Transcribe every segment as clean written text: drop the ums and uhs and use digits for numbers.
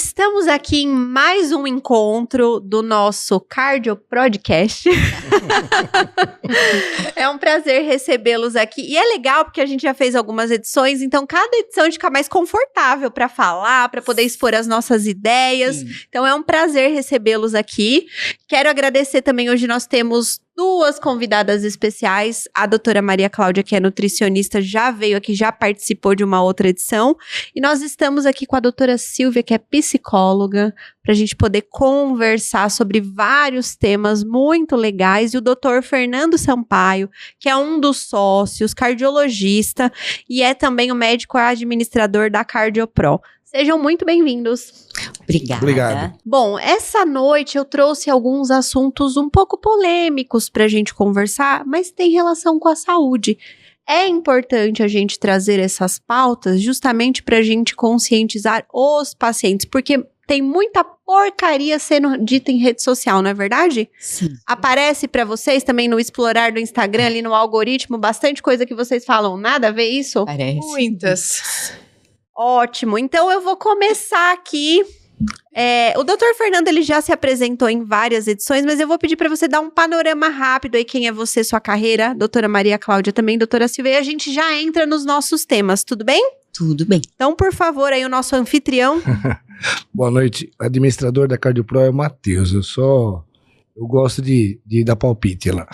Estamos aqui em mais um encontro do nosso Cardio Podcast. É um prazer recebê-los aqui. E é legal porque a gente já fez algumas edições, então cada edição a gente fica mais confortável para falar, para poder expor as nossas ideias. Sim. Então é um prazer recebê-los aqui. Quero agradecer também, hoje nós temos duas convidadas especiais. A doutora Maria Cláudia, que é nutricionista, já veio aqui, já participou de uma outra edição. E nós estamos aqui com a doutora Silvia, que é psicóloga, para a gente poder conversar sobre vários temas muito legais. E o doutor Fernando Sampaio, que é um dos sócios, cardiologista, e é também o médico administrador da CardioPro. Sejam muito bem-vindos. Obrigada. Obrigado. Bom, essa noite eu trouxe alguns assuntos um pouco polêmicos para a gente conversar, mas tem relação com a saúde. É importante a gente trazer essas pautas justamente para a gente conscientizar os pacientes, porque tem muita porcaria sendo dita em rede social, não é verdade? Sim. Aparece para vocês também no explorar do Instagram, ali no algoritmo, bastante coisa que vocês falam, nada a ver isso? Parece. Muitas. Ótimo, então eu vou começar aqui. O Dr. Fernando, ele já se apresentou em várias edições, mas eu vou pedir para você dar um panorama rápido aí, quem é você, sua carreira, doutora Maria Cláudia também, doutora Silvia, e a gente já entra nos nossos temas, tudo bem? Tudo bem. Então, por favor, aí o nosso anfitrião. Boa noite, o administrador da CardioPro é o Matheus, eu gosto de dar palpite lá.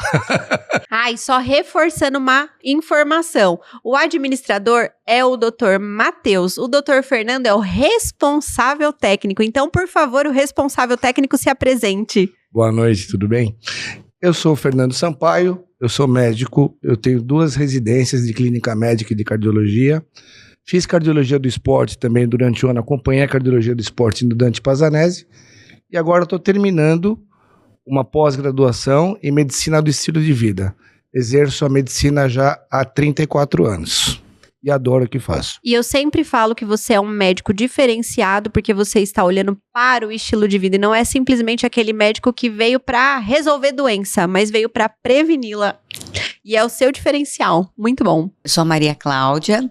E só reforçando uma informação. O administrador é o Dr. Matheus. O Dr. Fernando é o responsável técnico. Então, por favor, o responsável técnico se apresente. Boa noite, tudo bem? Eu sou o Fernando Sampaio, eu sou médico, eu tenho 2 residências de clínica médica e de cardiologia. Fiz cardiologia do esporte também durante o ano, acompanhei a cardiologia do esporte no Dante Pazanese. E agora estou terminando uma pós-graduação em medicina do estilo de vida. Exerço a medicina já há 34 anos. E adoro o que faço. E eu sempre falo que você é um médico diferenciado, porque você está olhando para o estilo de vida. E não é simplesmente aquele médico que veio para resolver doença, mas veio para preveni-la. E é o seu diferencial. Muito bom. Eu sou a Maria Cláudia,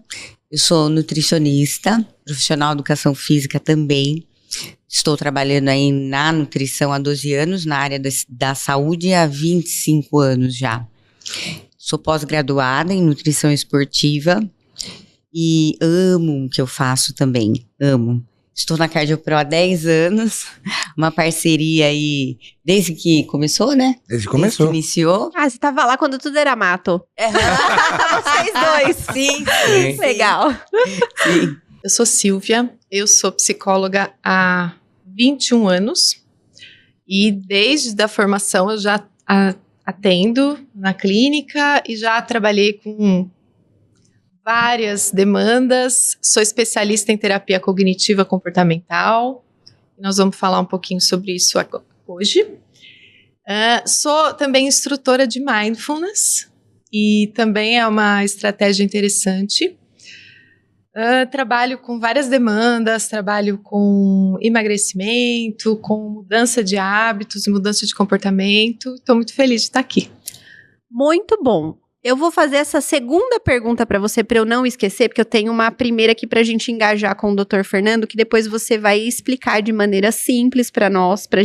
eu sou nutricionista, profissional de educação física também. Estou trabalhando aí na nutrição há 12 anos, na área da saúde há 25 anos já. Sou pós-graduada em nutrição esportiva e amo o que eu faço também, amo. Estou na CardioPro há 10 anos, uma parceria aí desde que começou, né? Desde que começou. Desde que iniciou. Você estava lá quando tudo era mato. Vocês dois. Sim. Legal. Sim. Eu sou Silvia, eu sou psicóloga há 21 anos e desde a formação eu já atendo na clínica e já trabalhei com várias demandas. Sou especialista em terapia cognitiva comportamental. Nós vamos falar um pouquinho sobre isso hoje. Sou também instrutora de mindfulness e também é uma estratégia interessante. Trabalho com várias demandas, trabalho com emagrecimento, com mudança de hábitos, mudança de comportamento. Estou muito feliz de estar aqui. Muito bom. Eu vou fazer essa segunda pergunta para você, para eu não esquecer, porque eu tenho uma primeira aqui para a gente engajar com o Dr. Fernando, que depois você vai explicar de maneira simples para nós, para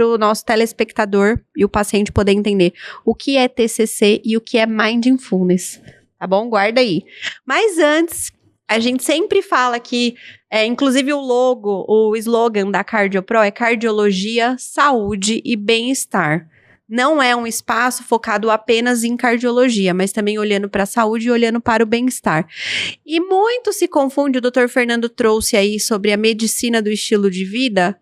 o nosso telespectador e o paciente poder entender o que é TCC e o que é Mindfulness. Tá bom? Guarda aí. Mas antes, a gente sempre fala que, inclusive o slogan da CardioPro é cardiologia, saúde e bem-estar. Não é um espaço focado apenas em cardiologia, mas também olhando para a saúde e olhando para o bem-estar. E muito se confunde, o Dr. Fernando trouxe aí sobre a medicina do estilo de vida.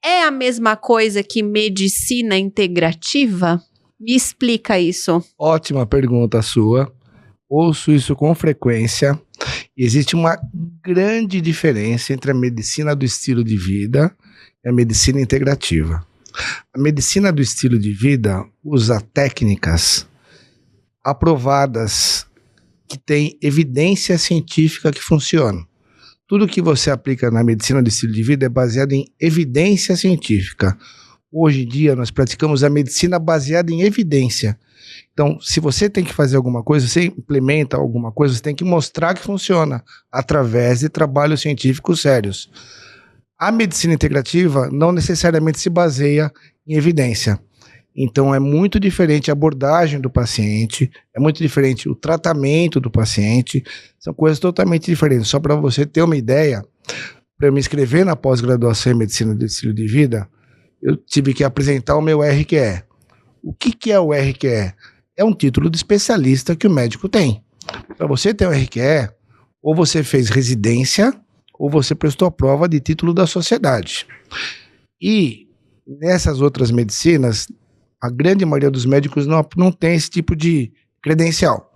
É a mesma coisa que medicina integrativa? Me explica isso. Ótima pergunta sua. Ouço isso com frequência. Existe uma grande diferença entre a medicina do estilo de vida e a medicina integrativa. A medicina do estilo de vida usa técnicas aprovadas que têm evidência científica que funcionam. Tudo que você aplica na medicina do estilo de vida é baseado em evidência científica. Hoje em dia nós praticamos a medicina baseada em evidência. Então, se você tem que fazer alguma coisa, você implementa alguma coisa, você tem que mostrar que funciona através de trabalhos científicos sérios. A medicina integrativa não necessariamente se baseia em evidência. Então, é muito diferente a abordagem do paciente, é muito diferente o tratamento do paciente, são coisas totalmente diferentes. Só para você ter uma ideia, para eu me inscrever na pós-graduação em medicina do estilo de vida, eu tive que apresentar o meu RQE. O que é o RQE? É um título de especialista que o médico tem. Para você ter um RQE, ou você fez residência, ou você prestou a prova de título da sociedade. E nessas outras medicinas, a grande maioria dos médicos não tem esse tipo de credencial.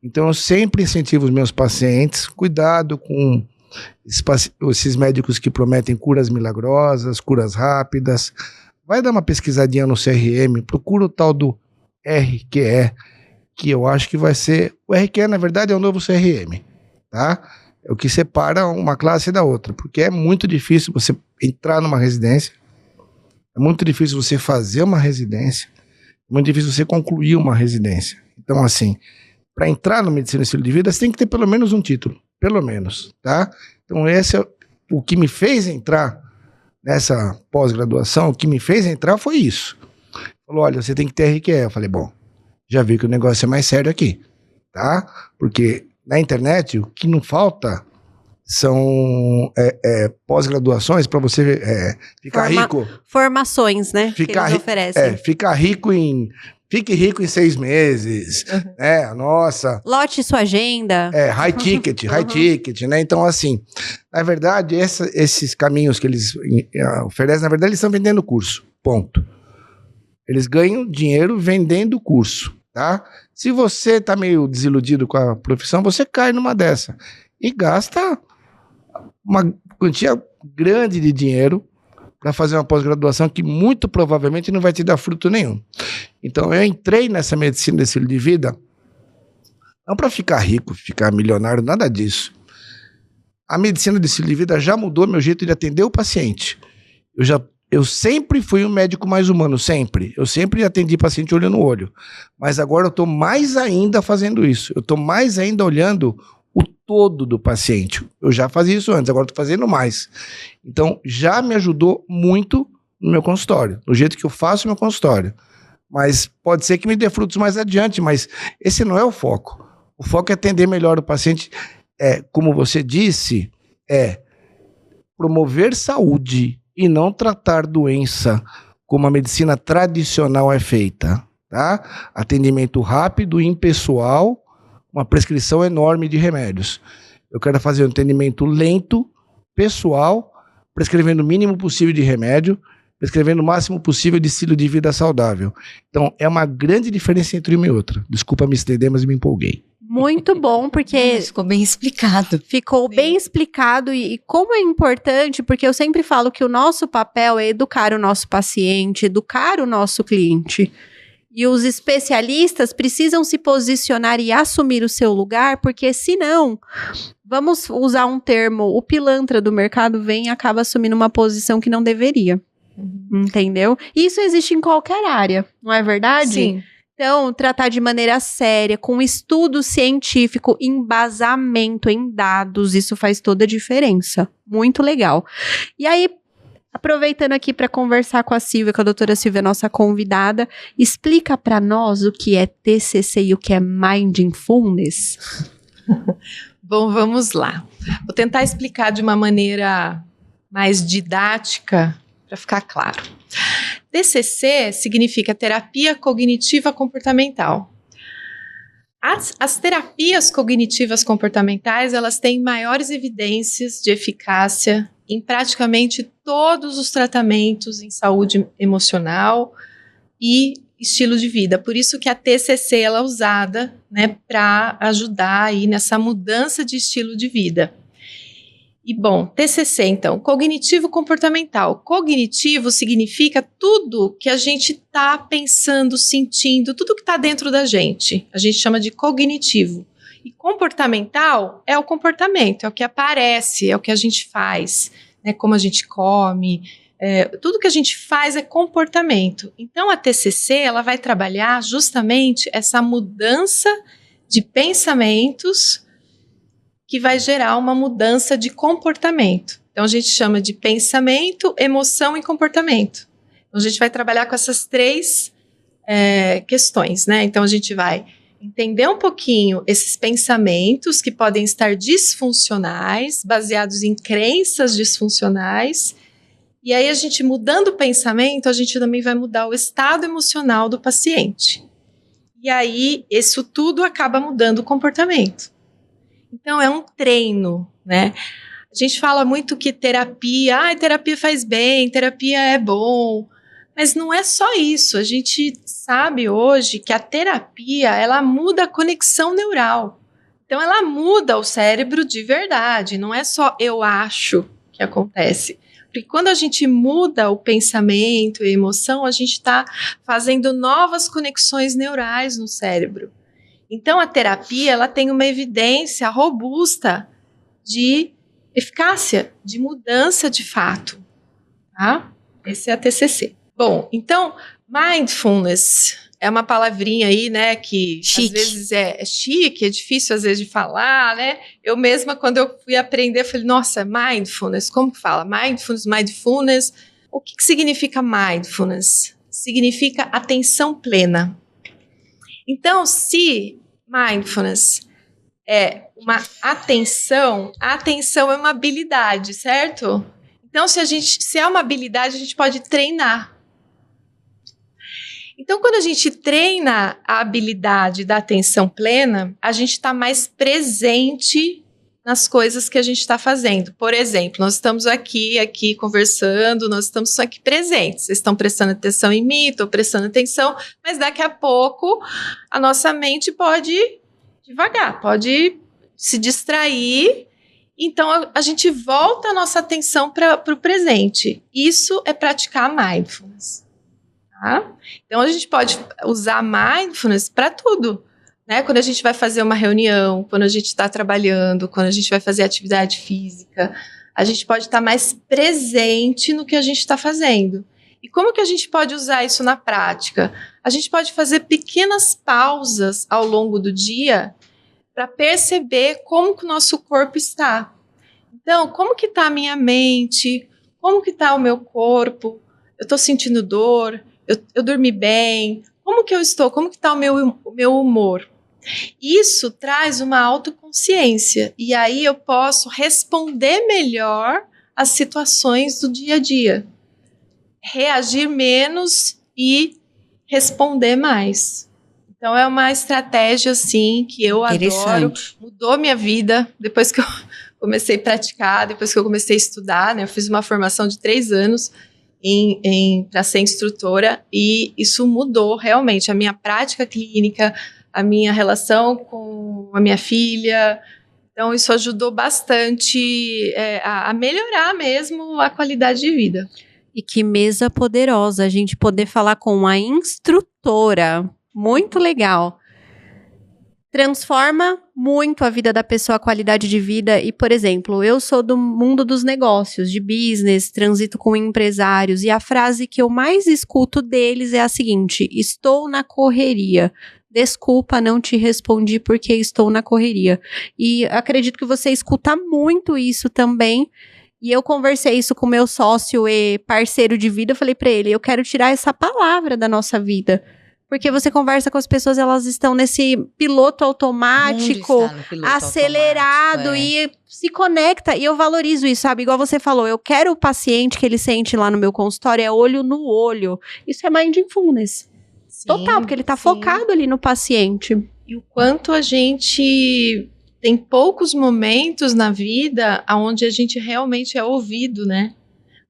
Então, eu sempre incentivo os meus pacientes, cuidado com esses médicos que prometem curas milagrosas, curas rápidas. Vai dar uma pesquisadinha no CRM, procura o tal do RQE, que eu acho que vai ser... O RQE, na verdade, é o novo CRM, tá? É o que separa uma classe da outra, porque é muito difícil você entrar numa residência, é muito difícil você fazer uma residência, é muito difícil você concluir uma residência. Então, assim, para entrar no medicina e estilo de vida, você tem que ter pelo menos um título, pelo menos, tá? Então, esse é o que me fez entrar nessa pós-graduação, o que me fez entrar foi isso. Falou, olha, você tem que ter RQE. Eu falei, bom, já vi que o negócio é mais sério aqui, tá? Porque na internet, o que não falta são pós-graduações para você ficar rico. Formações, né? Ficar que eles oferecem. Ficar rico fique rico em 6 meses. Nossa. Lote sua agenda. High ticket, né? Então, assim, na verdade, esses caminhos que eles oferecem, na verdade, eles estão vendendo curso. Ponto. Eles ganham dinheiro vendendo curso, tá? Se você tá meio desiludido com a profissão, você cai numa dessa e gasta uma quantia grande de dinheiro para fazer uma pós-graduação que muito provavelmente não vai te dar fruto nenhum. Então, eu entrei nessa medicina desse estilo de vida não para ficar rico, ficar milionário, nada disso. A medicina desse estilo de vida já mudou meu jeito de atender o paciente. Eu sempre fui um médico mais humano, sempre. Eu sempre atendi paciente olho no olho. Mas agora eu estou mais ainda fazendo isso. Eu estou mais ainda olhando o todo do paciente. Eu já fazia isso antes, agora estou fazendo mais. Então, já me ajudou muito no meu consultório, no jeito que eu faço o meu consultório. Mas pode ser que me dê frutos mais adiante, mas esse não é o foco. O foco é atender melhor o paciente. Como você disse, promover saúde e não tratar doença como a medicina tradicional é feita, tá? Atendimento rápido, impessoal, uma prescrição enorme de remédios. Eu quero fazer um atendimento lento, pessoal, prescrevendo o mínimo possível de remédio, prescrevendo o máximo possível de estilo de vida saudável. Então, é uma grande diferença entre uma e outra. Desculpa me estender, mas me empolguei. Muito bom, porque... Ficou bem explicado. Ficou bem explicado e como é importante, porque eu sempre falo que o nosso papel é educar o nosso paciente, educar o nosso cliente. E os especialistas precisam se posicionar e assumir o seu lugar, porque senão, vamos usar um termo, o pilantra do mercado vem e acaba assumindo uma posição que não deveria. Entendeu? E isso existe em qualquer área, não é verdade? Sim. Então, tratar de maneira séria, com estudo científico, embasamento em dados, isso faz toda a diferença. Muito legal. E aí, aproveitando aqui para conversar com a Silvia, com a doutora Silvia, nossa convidada, explica para nós o que é TCC e o que é Mindfulness. Bom, vamos lá. Vou tentar explicar de uma maneira mais didática, para ficar claro. TCC significa terapia cognitiva comportamental. As terapias cognitivas comportamentais, elas têm maiores evidências de eficácia em praticamente todos os tratamentos em saúde emocional e estilo de vida. Por isso que a TCC ela é usada, né, para ajudar aí nessa mudança de estilo de vida. E bom, TCC então, cognitivo comportamental. Cognitivo significa tudo que a gente está pensando, sentindo, tudo que está dentro da gente. A gente chama de cognitivo. E comportamental é o comportamento, é o que aparece, é o que a gente faz, né? Como a gente come, tudo que a gente faz é comportamento. Então a TCC ela vai trabalhar justamente essa mudança de pensamentos que vai gerar uma mudança de comportamento. Então, a gente chama de pensamento, emoção e comportamento. Então, a gente vai trabalhar com essas 3 questões, né? Então, a gente vai entender um pouquinho esses pensamentos que podem estar disfuncionais, baseados em crenças disfuncionais. E aí, a gente mudando o pensamento, a gente também vai mudar o estado emocional do paciente. E aí, isso tudo acaba mudando o comportamento. Então, é um treino, né? A gente fala muito que terapia faz bem, terapia é bom, mas não é só isso. A gente sabe hoje que a terapia, ela muda a conexão neural. Então, ela muda o cérebro de verdade, não é só eu acho que acontece. Porque quando a gente muda o pensamento e a emoção, a gente está fazendo novas conexões neurais no cérebro. Então, a terapia, ela tem uma evidência robusta de eficácia, de mudança de fato, tá? Esse é a TCC. Bom, então, mindfulness é uma palavrinha aí, né, que Chique. às vezes é chique, é difícil às vezes de falar, né? Eu mesma, quando eu fui aprender, falei, nossa, mindfulness, como que fala? Mindfulness. O que significa mindfulness? Significa atenção plena. Então, se mindfulness é uma atenção, a atenção é uma habilidade, certo? Então, se é uma habilidade, a gente pode treinar. Então, quando a gente treina a habilidade da atenção plena, a gente está mais presente nas coisas que a gente está fazendo. Por exemplo, nós estamos aqui conversando, nós estamos aqui presentes. Vocês estão prestando atenção em mim, estou prestando atenção, mas daqui a pouco a nossa mente pode devagar, pode se distrair. Então, a gente volta a nossa atenção para o presente. Isso é praticar mindfulness. Tá? Então, a gente pode usar mindfulness para tudo. Né? Quando a gente vai fazer uma reunião, quando a gente está trabalhando, quando a gente vai fazer atividade física, a gente pode estar mais presente no que a gente está fazendo. E como que a gente pode usar isso na prática? A gente pode fazer pequenas pausas ao longo do dia para perceber como que o nosso corpo está. Então, como que está a minha mente? Como que está o meu corpo? Eu estou sentindo dor? Eu dormi bem? Como que eu estou? Como que está o meu humor? Isso traz uma autoconsciência. E aí eu posso responder melhor às situações do dia a dia. Reagir menos e responder mais. Então, é uma estratégia, assim, que eu adoro. Mudou minha vida depois que eu comecei a praticar, depois que eu comecei a estudar, né? Eu fiz uma formação de 3 anos para ser instrutora e isso mudou realmente a minha prática clínica, a minha relação com a minha filha. Então, isso ajudou bastante a melhorar mesmo a qualidade de vida. E que mesa poderosa a gente poder falar com a instrutora. Muito legal. Transforma muito a vida da pessoa, a qualidade de vida. E, por exemplo, eu sou do mundo dos negócios, de business, transito com empresários. E a frase que eu mais escuto deles é a seguinte: estou na correria. Desculpa, não te respondi porque estou na correria. E acredito que você escuta muito isso também. E eu conversei isso com meu sócio e parceiro de vida. Eu falei pra ele, eu quero tirar essa palavra da nossa vida. Porque você conversa com as pessoas, elas estão nesse piloto automático, acelerado e se conecta. E eu valorizo isso, sabe? Igual você falou, eu quero o paciente que ele sente lá no meu consultório, é olho no olho. Isso é mindfulness. Sim, total, porque ele tá focado ali no paciente. E o quanto a gente tem poucos momentos na vida onde a gente realmente é ouvido, né?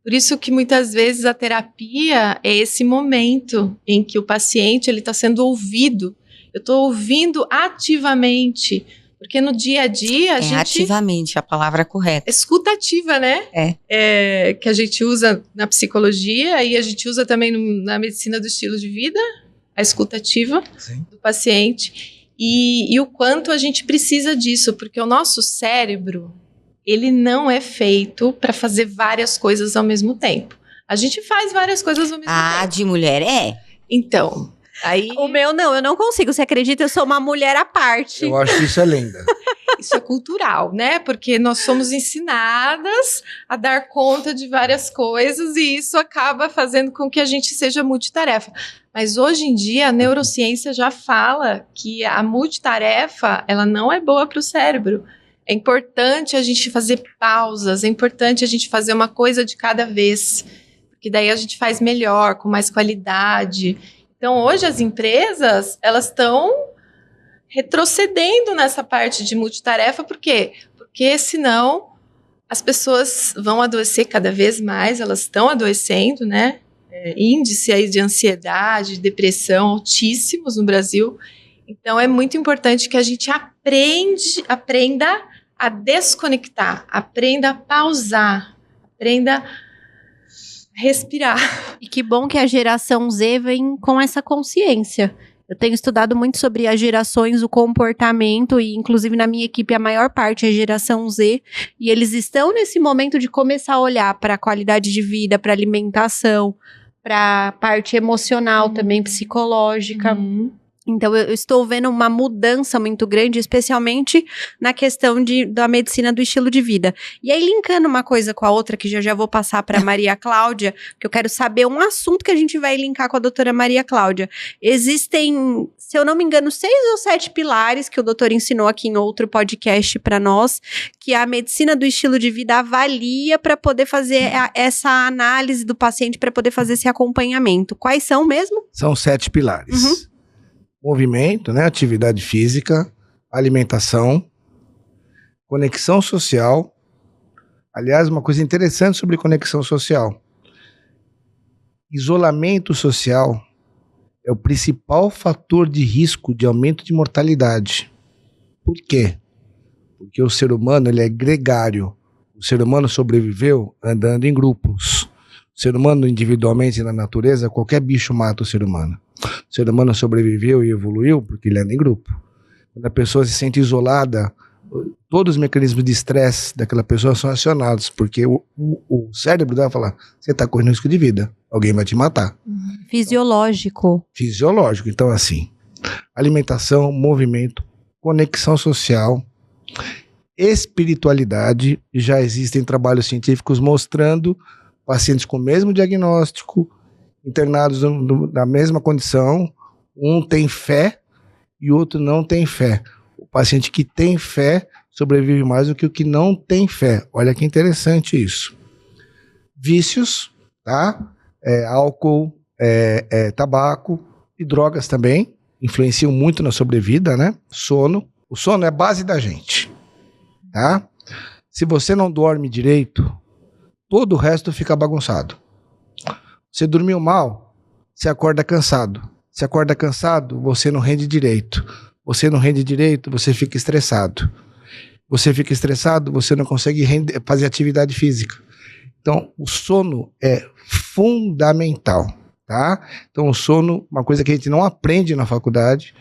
Por isso que muitas vezes a terapia é esse momento em que o paciente ele está sendo ouvido. Eu estou ouvindo ativamente, porque no dia a dia a gente... ativamente, a palavra correta. Escutativa, né? Que a gente usa na psicologia e a gente usa também na medicina do estilo de vida, a escutativa do paciente. E o quanto a gente precisa disso, porque o nosso cérebro... ele não é feito para fazer várias coisas ao mesmo tempo. A gente faz várias coisas ao mesmo tempo. De mulher é? Então, Aí, O meu não, eu não consigo. Você acredita? Eu sou uma mulher à parte. Eu acho que isso é lenda. isso é cultural, né? Porque nós somos ensinadas a dar conta de várias coisas e isso acaba fazendo com que a gente seja multitarefa. Mas hoje em dia a neurociência já fala que a multitarefa, ela não é boa para o cérebro. É importante a gente fazer pausas, é importante a gente fazer uma coisa de cada vez, porque daí a gente faz melhor, com mais qualidade. Então hoje as empresas, elas estão retrocedendo nessa parte de multitarefa, por quê? Porque senão as pessoas vão adoecer cada vez mais, elas estão adoecendo, né? Índice aí de ansiedade, de depressão altíssimos no Brasil. Então é muito importante que a gente aprenda a desconectar, aprenda a pausar, aprenda a respirar. E que bom que a geração Z vem com essa consciência. Eu tenho estudado muito sobre as gerações, o comportamento, e inclusive na minha equipe a maior parte é geração Z, e eles estão nesse momento de começar a olhar para a qualidade de vida, para alimentação, para a parte emocional também, psicológica. Então, eu estou vendo uma mudança muito grande, especialmente na questão da medicina do estilo de vida. E aí, linkando uma coisa com a outra, que já vou passar para a Maria Cláudia, que eu quero saber um assunto que a gente vai linkar com a doutora Maria Cláudia. Existem, se eu não me engano, 6 ou 7 pilares que o doutor ensinou aqui em outro podcast para nós, que a medicina do estilo de vida avalia para poder fazer essa análise do paciente, para poder fazer esse acompanhamento. Quais são mesmo? São 7 pilares. Movimento, né? Atividade física, alimentação, conexão social. Aliás, uma coisa interessante sobre conexão social. Isolamento social é o principal fator de risco de aumento de mortalidade. Por quê? Porque o ser humano ele é gregário. O ser humano sobreviveu andando em grupos. O ser humano individualmente na natureza, qualquer bicho mata o ser humano. O ser humano sobreviveu e evoluiu porque ele anda em grupo. Quando a pessoa se sente isolada, todos os mecanismos de estresse daquela pessoa são acionados, porque o cérebro dela fala, você está correndo risco de vida, alguém vai te matar. Fisiológico. Fisiológico. Então, assim, alimentação, movimento, conexão social, espiritualidade. Já existem trabalhos científicos mostrando pacientes com o mesmo diagnóstico, internados na mesma condição, um tem fé e o outro não tem fé. O paciente que tem fé sobrevive mais do que o que não tem fé. Olha que interessante isso. Vícios, tá? Álcool, tabaco e drogas também influenciam muito na sobrevida, né? Sono. O sono é a base da gente, tá? Se você não dorme direito, todo o resto fica bagunçado. Você dormiu mal, você acorda cansado. Se acorda cansado, você não rende direito. Você não rende direito, você fica estressado. Você fica estressado, você não consegue fazer atividade física. Então, o sono é fundamental, tá? Então, o sono, uma coisa que a gente não aprende na faculdade,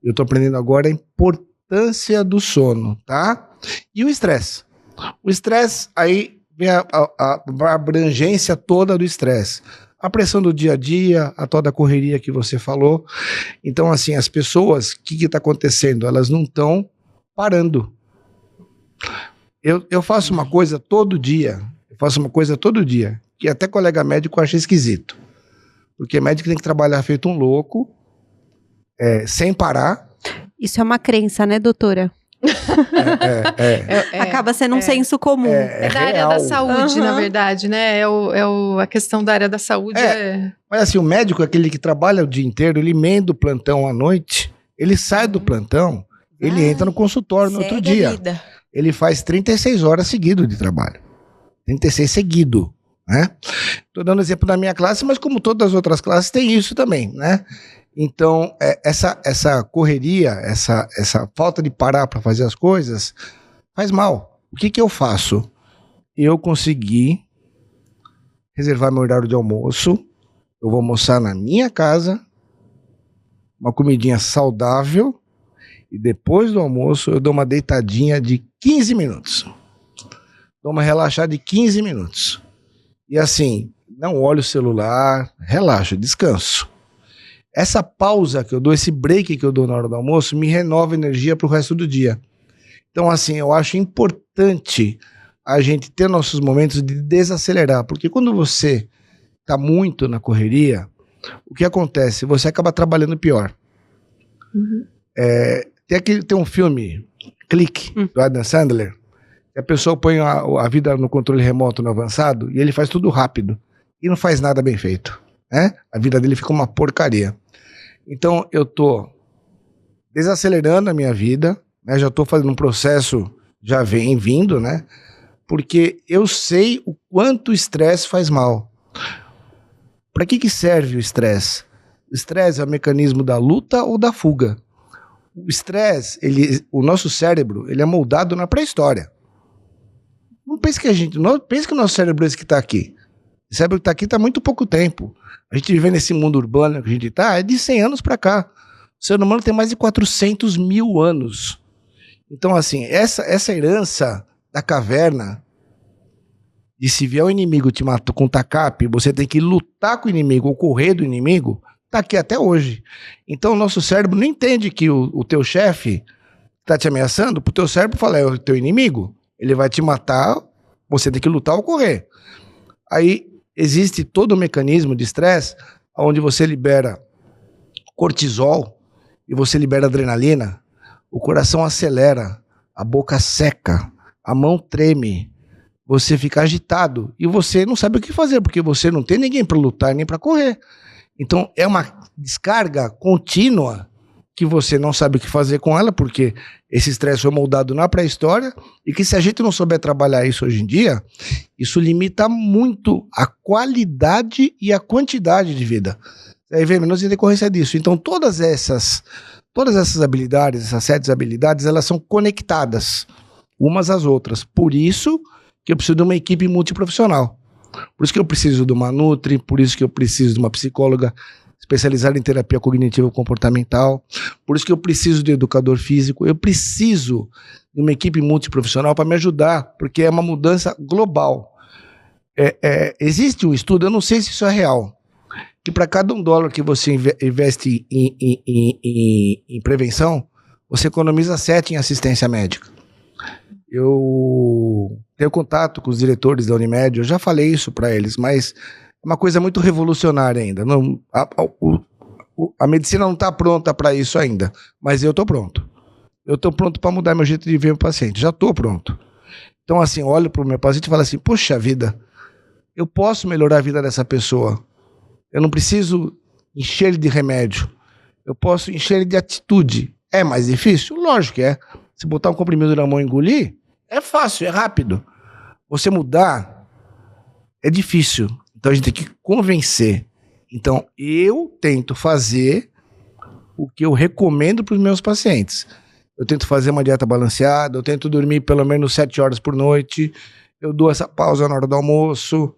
eu estou aprendendo agora a importância do sono, tá? E o estresse. O estresse, aí vem a abrangência toda do estresse. A pressão do dia a dia, a toda a correria que você falou. Então, assim, as pessoas, o que está acontecendo? Elas não estão parando. Eu faço uma coisa todo dia, que até colega médico acha esquisito. Porque médico tem que trabalhar feito um louco, sem parar. Isso é uma crença, né, doutora? Acaba sendo um senso comum. É da área da saúde, na verdade, né? A questão da área da saúde. Mas assim, o médico é aquele que trabalha o dia inteiro, ele emenda o plantão à noite, ele sai do plantão, ele entra no consultório no outro dia. Ele faz 36 horas seguido de trabalho. 36 seguido, né? Tô dando exemplo da minha classe, mas como todas as outras classes, tem isso também, né? Então, essa correria, essa falta de parar para fazer as coisas, faz mal. O que eu faço? Eu consegui reservar meu horário de almoço. Eu vou almoçar na minha casa, uma comidinha saudável, e depois do almoço eu dou uma deitadinha de 15 minutos. Dou uma relaxada de 15 minutos. E assim, não olho o celular, relaxo, descanso. essa pausa que eu dou, esse break que eu dou na hora do almoço, me renova energia pro resto do dia. Então, assim, eu acho importante a gente ter nossos momentos de desacelerar, porque quando você tá muito na correria, o que acontece? Você acaba trabalhando pior. Tem um filme, Clique, do Adam Sandler, que a pessoa põe a vida no controle remoto no avançado e ele faz tudo rápido e não faz nada bem feito, né? A vida dele fica uma porcaria. Então eu tô desacelerando a minha vida, né? Já tô fazendo um processo, já vem vindo, né? Porque eu sei o quanto o estresse faz mal. Para que serve o estresse? O estresse é o mecanismo da luta ou da fuga. O estresse, o nosso cérebro, ele é moldado na pré-história. Não pense que o nosso cérebro é esse que está aqui. O cérebro que está aqui está há muito pouco tempo. A gente vive nesse mundo urbano que a gente está, é de 100 anos para cá. O ser humano tem mais de 400 mil anos. Então, assim, essa herança da caverna, de se vier o inimigo te matar com tacape, você tem que lutar com o inimigo ou correr do inimigo, tá aqui até hoje. Então o nosso cérebro não entende que o teu chefe tá te ameaçando, pro teu cérebro falar, é o teu inimigo, ele vai te matar, você tem que lutar ou correr. Aí existe todo um mecanismo de estresse onde você libera cortisol e você libera adrenalina, o coração acelera, a boca seca, a mão treme, você fica agitado e você não sabe o que fazer, porque você não tem ninguém para lutar nem para correr. Então é uma descarga contínua que você não sabe o que fazer com ela, porque esse estresse foi moldado na pré-história e que se a gente não souber trabalhar isso hoje em dia, isso limita muito a qualidade e a quantidade de vida. Aí vem menos em decorrência disso. Então todas essas habilidades, essas 7 habilidades, elas são conectadas umas às outras. Por isso que eu preciso de uma equipe multiprofissional. Por isso que eu preciso de uma nutri, por isso que eu preciso de uma psicóloga especializada em terapia cognitivo comportamental, por isso que eu preciso de educador físico, eu preciso de uma equipe multiprofissional para me ajudar, porque é uma mudança global. Existe um estudo, eu não sei se isso é real, que para cada $1 que você investe em prevenção, você economiza 7 em assistência médica. Eu tenho contato com os diretores da Unimed, eu já falei isso para eles, mas é uma coisa muito revolucionária ainda. A medicina não está pronta para isso ainda, mas eu estou pronto. Eu estou pronto para mudar meu jeito de ver o paciente, já estou pronto. Então, assim, eu olho para o meu paciente e falo assim, poxa vida, eu posso melhorar a vida dessa pessoa. Eu não preciso encher ele de remédio, eu posso encher ele de atitude. É mais difícil? Lógico que é. Se botar um comprimido na mão e engolir, é fácil, é rápido. Você mudar é difícil. Então a gente tem que convencer. Então eu tento fazer o que eu recomendo para os meus pacientes. Eu tento fazer uma dieta balanceada, eu tento dormir pelo menos 7 horas por noite, eu dou essa pausa na hora do almoço.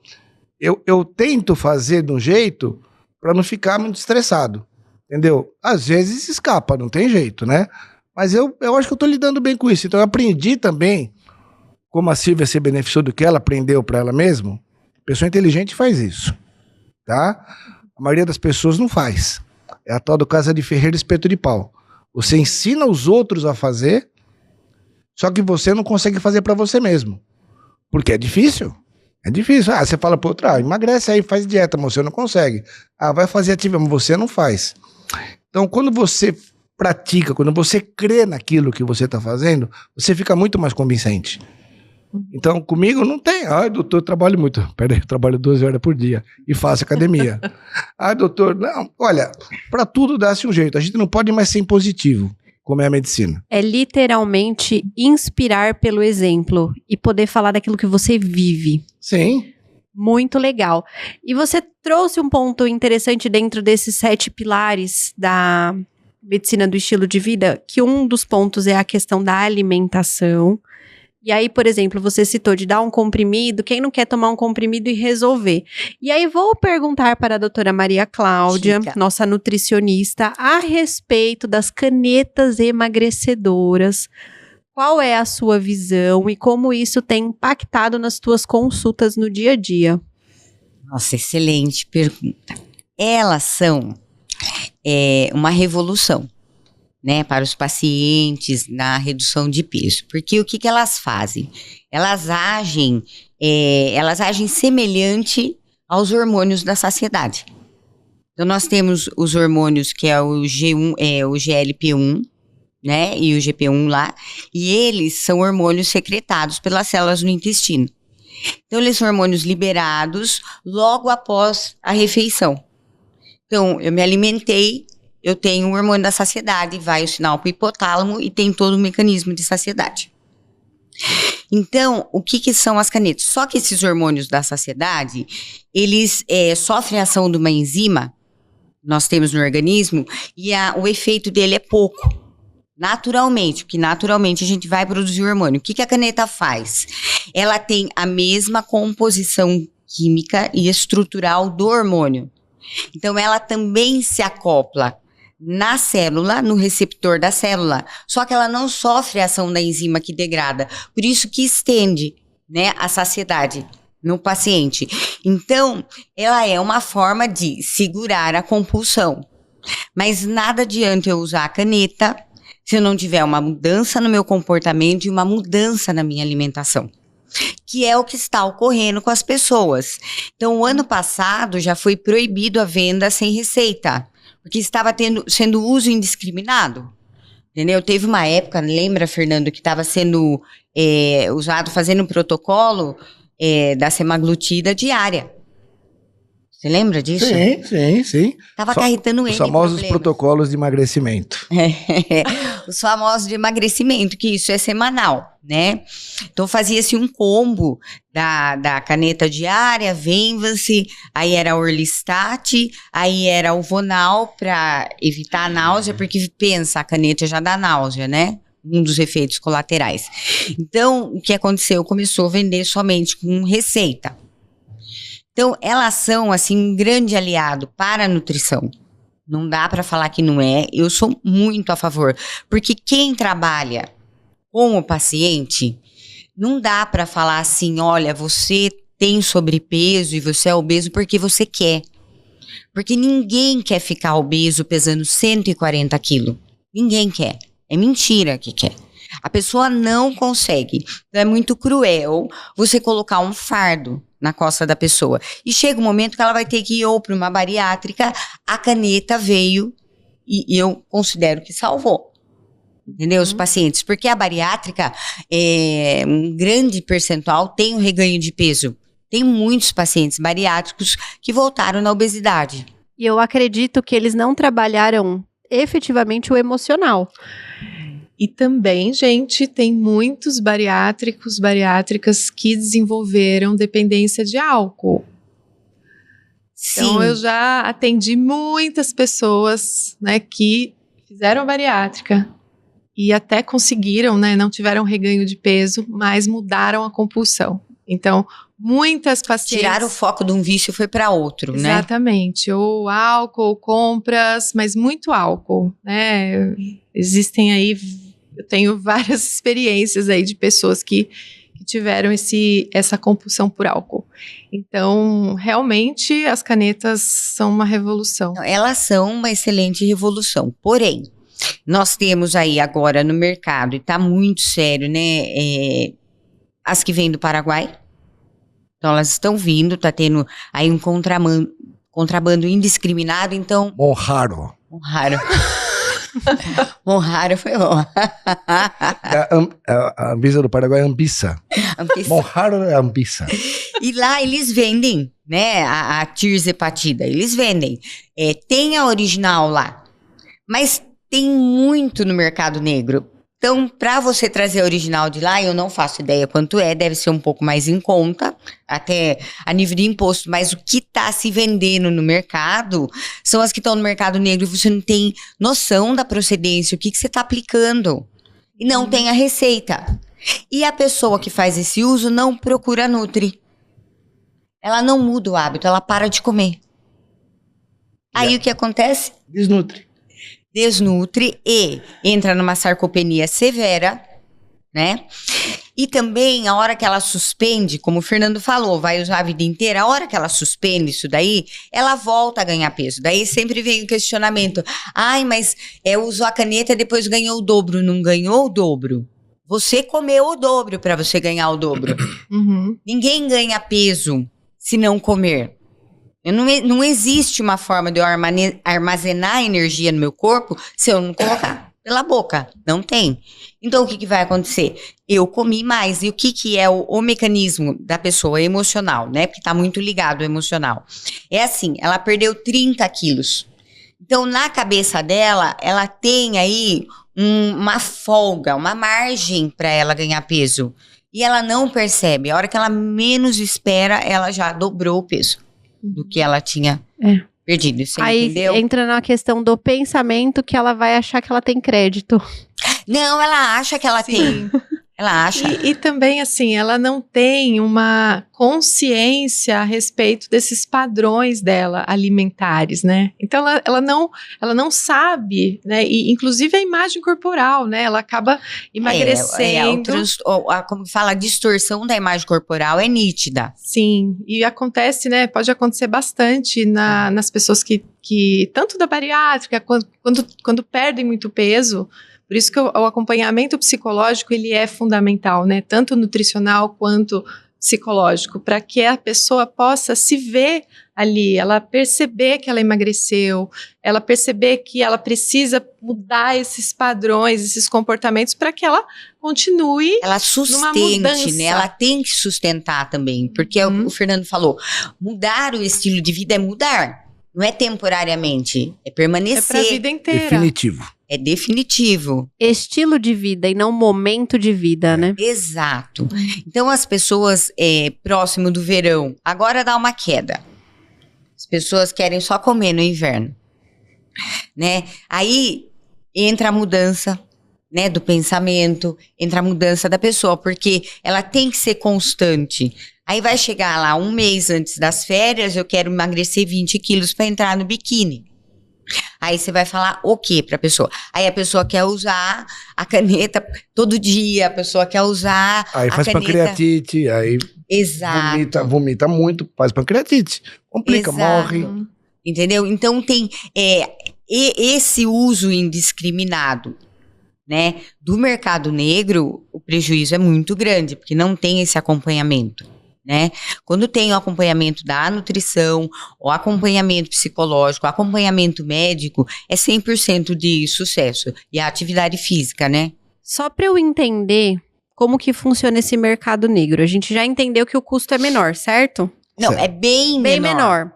Eu tento fazer de um jeito para não ficar muito estressado. Entendeu? Às vezes escapa, não tem jeito, né? Mas eu acho que eu estou lidando bem com isso. Então eu aprendi também, como a Silvia se beneficiou do que ela aprendeu para ela mesma. Pessoa inteligente faz isso, tá? A maioria das pessoas não faz. É a tal do casa de ferreiro espeto de pau. Você ensina os outros a fazer, só que você não consegue fazer para você mesmo. Porque é difícil. É difícil. Você fala pro outro, emagrece aí, faz dieta, mas você não consegue. Vai fazer atividade, mas você não faz. Então quando você pratica, quando você crê naquilo que você está fazendo, você fica muito mais convincente. Então, comigo não tem. Doutor, eu trabalho muito. Peraí, eu trabalho 12 horas por dia e faço academia. Doutor, não. Olha, para tudo dá-se um jeito. A gente não pode mais ser impositivo, como é a medicina. É literalmente inspirar pelo exemplo e poder falar daquilo que você vive. Sim. Muito legal. E você trouxe um ponto interessante dentro desses 7 pilares da medicina do estilo de vida, que um dos pontos é a questão da alimentação. E aí, por exemplo, você citou de dar um comprimido, quem não quer tomar um comprimido e resolver? E aí vou perguntar para a doutora Maria Cláudia, nossa nutricionista, a respeito das canetas emagrecedoras. Qual é a sua visão e como isso tem impactado nas tuas consultas no dia a dia? Nossa, excelente pergunta. Elas são uma revolução, né, para os pacientes na redução de peso. Porque o que elas fazem? Elas agem semelhante aos hormônios da saciedade. Então, nós temos os hormônios que é o GLP-1, né, e o GP1 lá, e eles são hormônios secretados pelas células no intestino. Então, eles são hormônios liberados logo após a refeição. Então, eu me alimentei, eu tenho o hormônio da saciedade, vai o sinal para o hipotálamo e tem todo o mecanismo de saciedade. Então, o que são as canetas? Só que esses hormônios da saciedade, eles sofrem a ação de uma enzima, nós temos no organismo, e o efeito dele é pouco. Naturalmente, porque naturalmente a gente vai produzir o hormônio. O que a caneta faz? Ela tem a mesma composição química e estrutural do hormônio. Então, ela também se acopla na célula, no receptor da célula, só que ela não sofre a ação da enzima que degrada. Por isso que estende, né, a saciedade no paciente. Então, ela é uma forma de segurar a compulsão. Mas nada adianta eu usar a caneta se eu não tiver uma mudança no meu comportamento e uma mudança na minha alimentação, que é o que está ocorrendo com as pessoas. Então, o ano passado já foi proibido a venda sem receita, porque estava sendo uso indiscriminado, entendeu? Teve uma época, lembra, Fernando, que estava sendo usado, fazendo um protocolo da semaglutida diária. Você lembra disso? Sim. Estava acarretando Os famosos protocolos de emagrecimento. Os famosos de emagrecimento, que isso é semanal, né? Então fazia-se um combo da caneta diária, Venvance, aí era Orlistat, aí era o Vonal para evitar a náusea, porque pensa, a caneta já dá náusea, né? Um dos efeitos colaterais. Então, o que aconteceu? Começou a vender somente com receita. Então, elas são, assim, um grande aliado para a nutrição. Não dá para falar que não é. Eu sou muito a favor. Porque quem trabalha com o paciente, não dá para falar assim, olha, você tem sobrepeso e você é obeso porque você quer. Porque ninguém quer ficar obeso pesando 140 quilos. Ninguém quer. É mentira que quer. A pessoa não consegue. Então, é muito cruel você colocar um fardo na costa da pessoa. E chega um momento que ela vai ter que ir ou para uma bariátrica, a caneta veio e eu considero que salvou. Entendeu? Os pacientes. Porque a bariátrica, um grande percentual tem um reganho de peso. Tem muitos pacientes bariátricos que voltaram na obesidade. E eu acredito que eles não trabalharam efetivamente o emocional. E também, gente, tem muitos bariátricas que desenvolveram dependência de álcool. Sim. Então, eu já atendi muitas pessoas, né, que fizeram bariátrica e até conseguiram, né, não tiveram reganho de peso, mas mudaram a compulsão. Então, muitas pacientes... Tiraram o foco de um vício e foi para outro, né? Exatamente. Ou álcool, ou compras, mas muito álcool, né? Existem aí... Eu tenho várias experiências aí de pessoas que tiveram essa compulsão por álcool. Então, realmente, as canetas são uma revolução. Elas são uma excelente revolução. Porém, nós temos aí agora no mercado, e tá muito sério, né? As que vêm do Paraguai. Então, elas estão vindo, tá tendo aí um contrabando indiscriminado, então... Monjaro. Monjaro foi bom. A Anvisa do Paraguai é Anvisa. Monjaro é Anvisa. E lá eles vendem, né, a tirzepatida, eles vendem. Tem a original lá, mas tem muito no mercado negro. Então, para você trazer a original de lá, eu não faço ideia quanto deve ser um pouco mais em conta, até a nível de imposto, mas o que está se vendendo no mercado são as que estão no mercado negro e você não tem noção da procedência, o que você está aplicando. E não tem a receita. E a pessoa que faz esse uso não procura Nutri. Ela não muda o hábito, ela para de comer. Aí o que acontece? Desnutre E entra numa sarcopenia severa, né? E também, a hora que ela suspende, como o Fernando falou, vai usar a vida inteira, a hora que ela suspende isso daí, ela volta a ganhar peso. Daí sempre vem o questionamento. Ai, mas usou a caneta e depois ganhou o dobro. Não ganhou o dobro. Você comeu o dobro para você ganhar o dobro. Ninguém ganha peso se não comer. Não existe uma forma de eu armazenar energia no meu corpo se eu não colocar pela boca. Não tem. Então, o que vai acontecer? Eu comi mais. E o que é o mecanismo da pessoa emocional, né? Porque tá muito ligado ao emocional. É assim, ela perdeu 30 quilos. Então, na cabeça dela, ela tem aí uma folga, uma margem para ela ganhar peso. E ela não percebe. A hora que ela menos espera, ela já dobrou o peso do que ela tinha perdido. Você entendeu? Aí entra na questão do pensamento que ela vai achar que ela tem crédito. Não, ela acha que ela tem. Ela acha. E também, assim, ela não tem uma consciência a respeito desses padrões dela alimentares, né? Então, ela não sabe, né? E, inclusive, a imagem corporal, né? Ela acaba emagrecendo. Como que fala, a distorção da imagem corporal é nítida. Sim, e acontece, né? Pode acontecer bastante nas pessoas que tanto da bariátrica, quando perdem muito peso. Por isso que o acompanhamento psicológico, ele é fundamental, né? Tanto nutricional quanto psicológico, para que a pessoa possa se ver ali, ela perceber que ela emagreceu, ela perceber que ela precisa mudar esses padrões, esses comportamentos, para que ela continue. Ela sustente, né? Ela tem que sustentar também, porque o Fernando falou, mudar o estilo de vida é mudar, não é temporariamente, é permanecer. É para a vida inteira. Definitivo. É definitivo. Estilo de vida e não momento de vida, né? Exato. Então, as pessoas próximo do verão, agora dá uma queda. As pessoas querem só comer no inverno, né? Aí entra a mudança, né, do pensamento, entra a mudança da pessoa, porque ela tem que ser constante. Aí vai chegar lá um mês antes das férias, eu quero emagrecer 20 quilos para entrar no biquíni. Aí você vai falar o quê pra pessoa? Aí a pessoa quer usar a caneta todo dia, a pessoa quer usar aí faz caneta... pancreatite, aí Exato. vomita muito, faz pancreatite, complica, Exato. morre. Entendeu? Então tem esse uso indiscriminado, né? Do mercado negro, o prejuízo é muito grande, porque não tem esse acompanhamento. Né? Quando tem o acompanhamento da nutrição, o acompanhamento psicológico, o acompanhamento médico, é 100% de sucesso. E a atividade física, né? Só para eu entender como que funciona esse mercado negro. A gente já entendeu que o custo é menor, certo? Não, certo. É bem menor.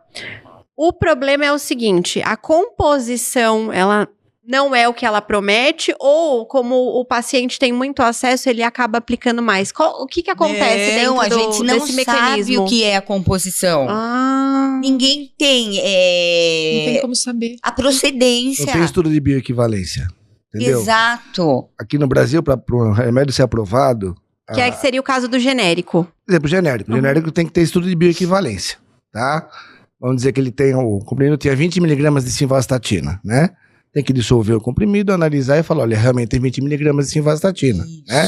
O problema é o seguinte, a composição, ela não é o que ela promete, ou como o paciente tem muito acesso, ele acaba aplicando mais. O que acontece dentro a gente não desse sabe mecanismo? o que é a composição. Ninguém tem, não tem como saber. A procedência. Não tem estudo de bioequivalência, entendeu? Exato. Aqui no Brasil, para o remédio ser aprovado... Que seria o caso do genérico. Por exemplo, genérico. O genérico tem que ter estudo de bioequivalência, tá? Vamos dizer que ele tem, o comprimido tinha 20 miligramas de simvastatina, né? Tem que dissolver o comprimido, analisar e falar, olha, realmente tem 20 miligramas de simvastatina, né?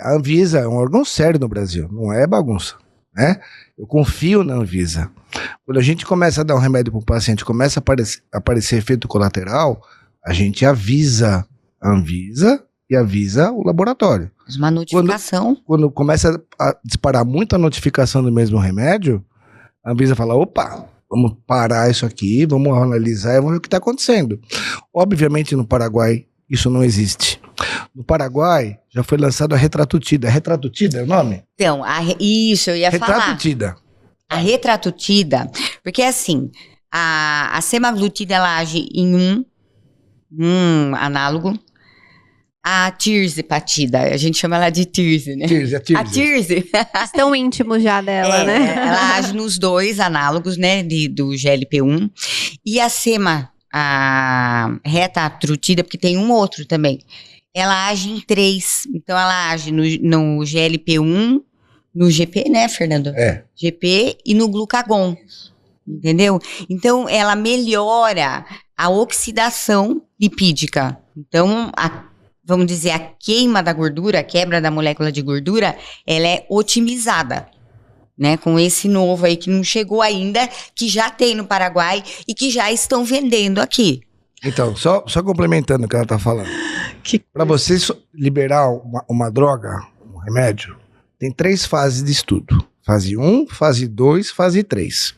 A Anvisa é um órgão sério no Brasil, não é bagunça, né? Eu confio na Anvisa. Quando a gente começa a dar um remédio para o paciente, começa a aparecer efeito colateral, a gente avisa a Anvisa e avisa o laboratório. Uma notificação. Quando começa a disparar muita notificação do mesmo remédio, a Anvisa fala, opa, vamos parar isso aqui, vamos analisar e vamos ver o que está acontecendo. Obviamente, no Paraguai, isso não existe. No Paraguai, já foi lançado a retratutida. Retratutida é o nome? Então, isso eu ia falar. Retratutida. A retratutida, porque assim, a semaglutida, ela age em um análogo. A tirzepatida, a gente chama ela de tirze, né? A tirze. Estão íntimos já dela, né? Ela age nos dois análogos, né, do GLP-1. E a retatrutida, porque tem um outro também, ela age em 3. Então, ela age no GLP-1, no GP, né, Fernando? GP e no glucagon, entendeu? Então, ela melhora a oxidação lipídica. Então, vamos dizer, a queima da gordura, a quebra da molécula de gordura, ela é otimizada, né? Com esse novo aí que não chegou ainda, que já tem no Paraguai e que já estão vendendo aqui. Então, só complementando o que ela tá falando. Para você liberar uma droga, um remédio, tem 3 fases de estudo. Fase 1, fase 2, fase 3.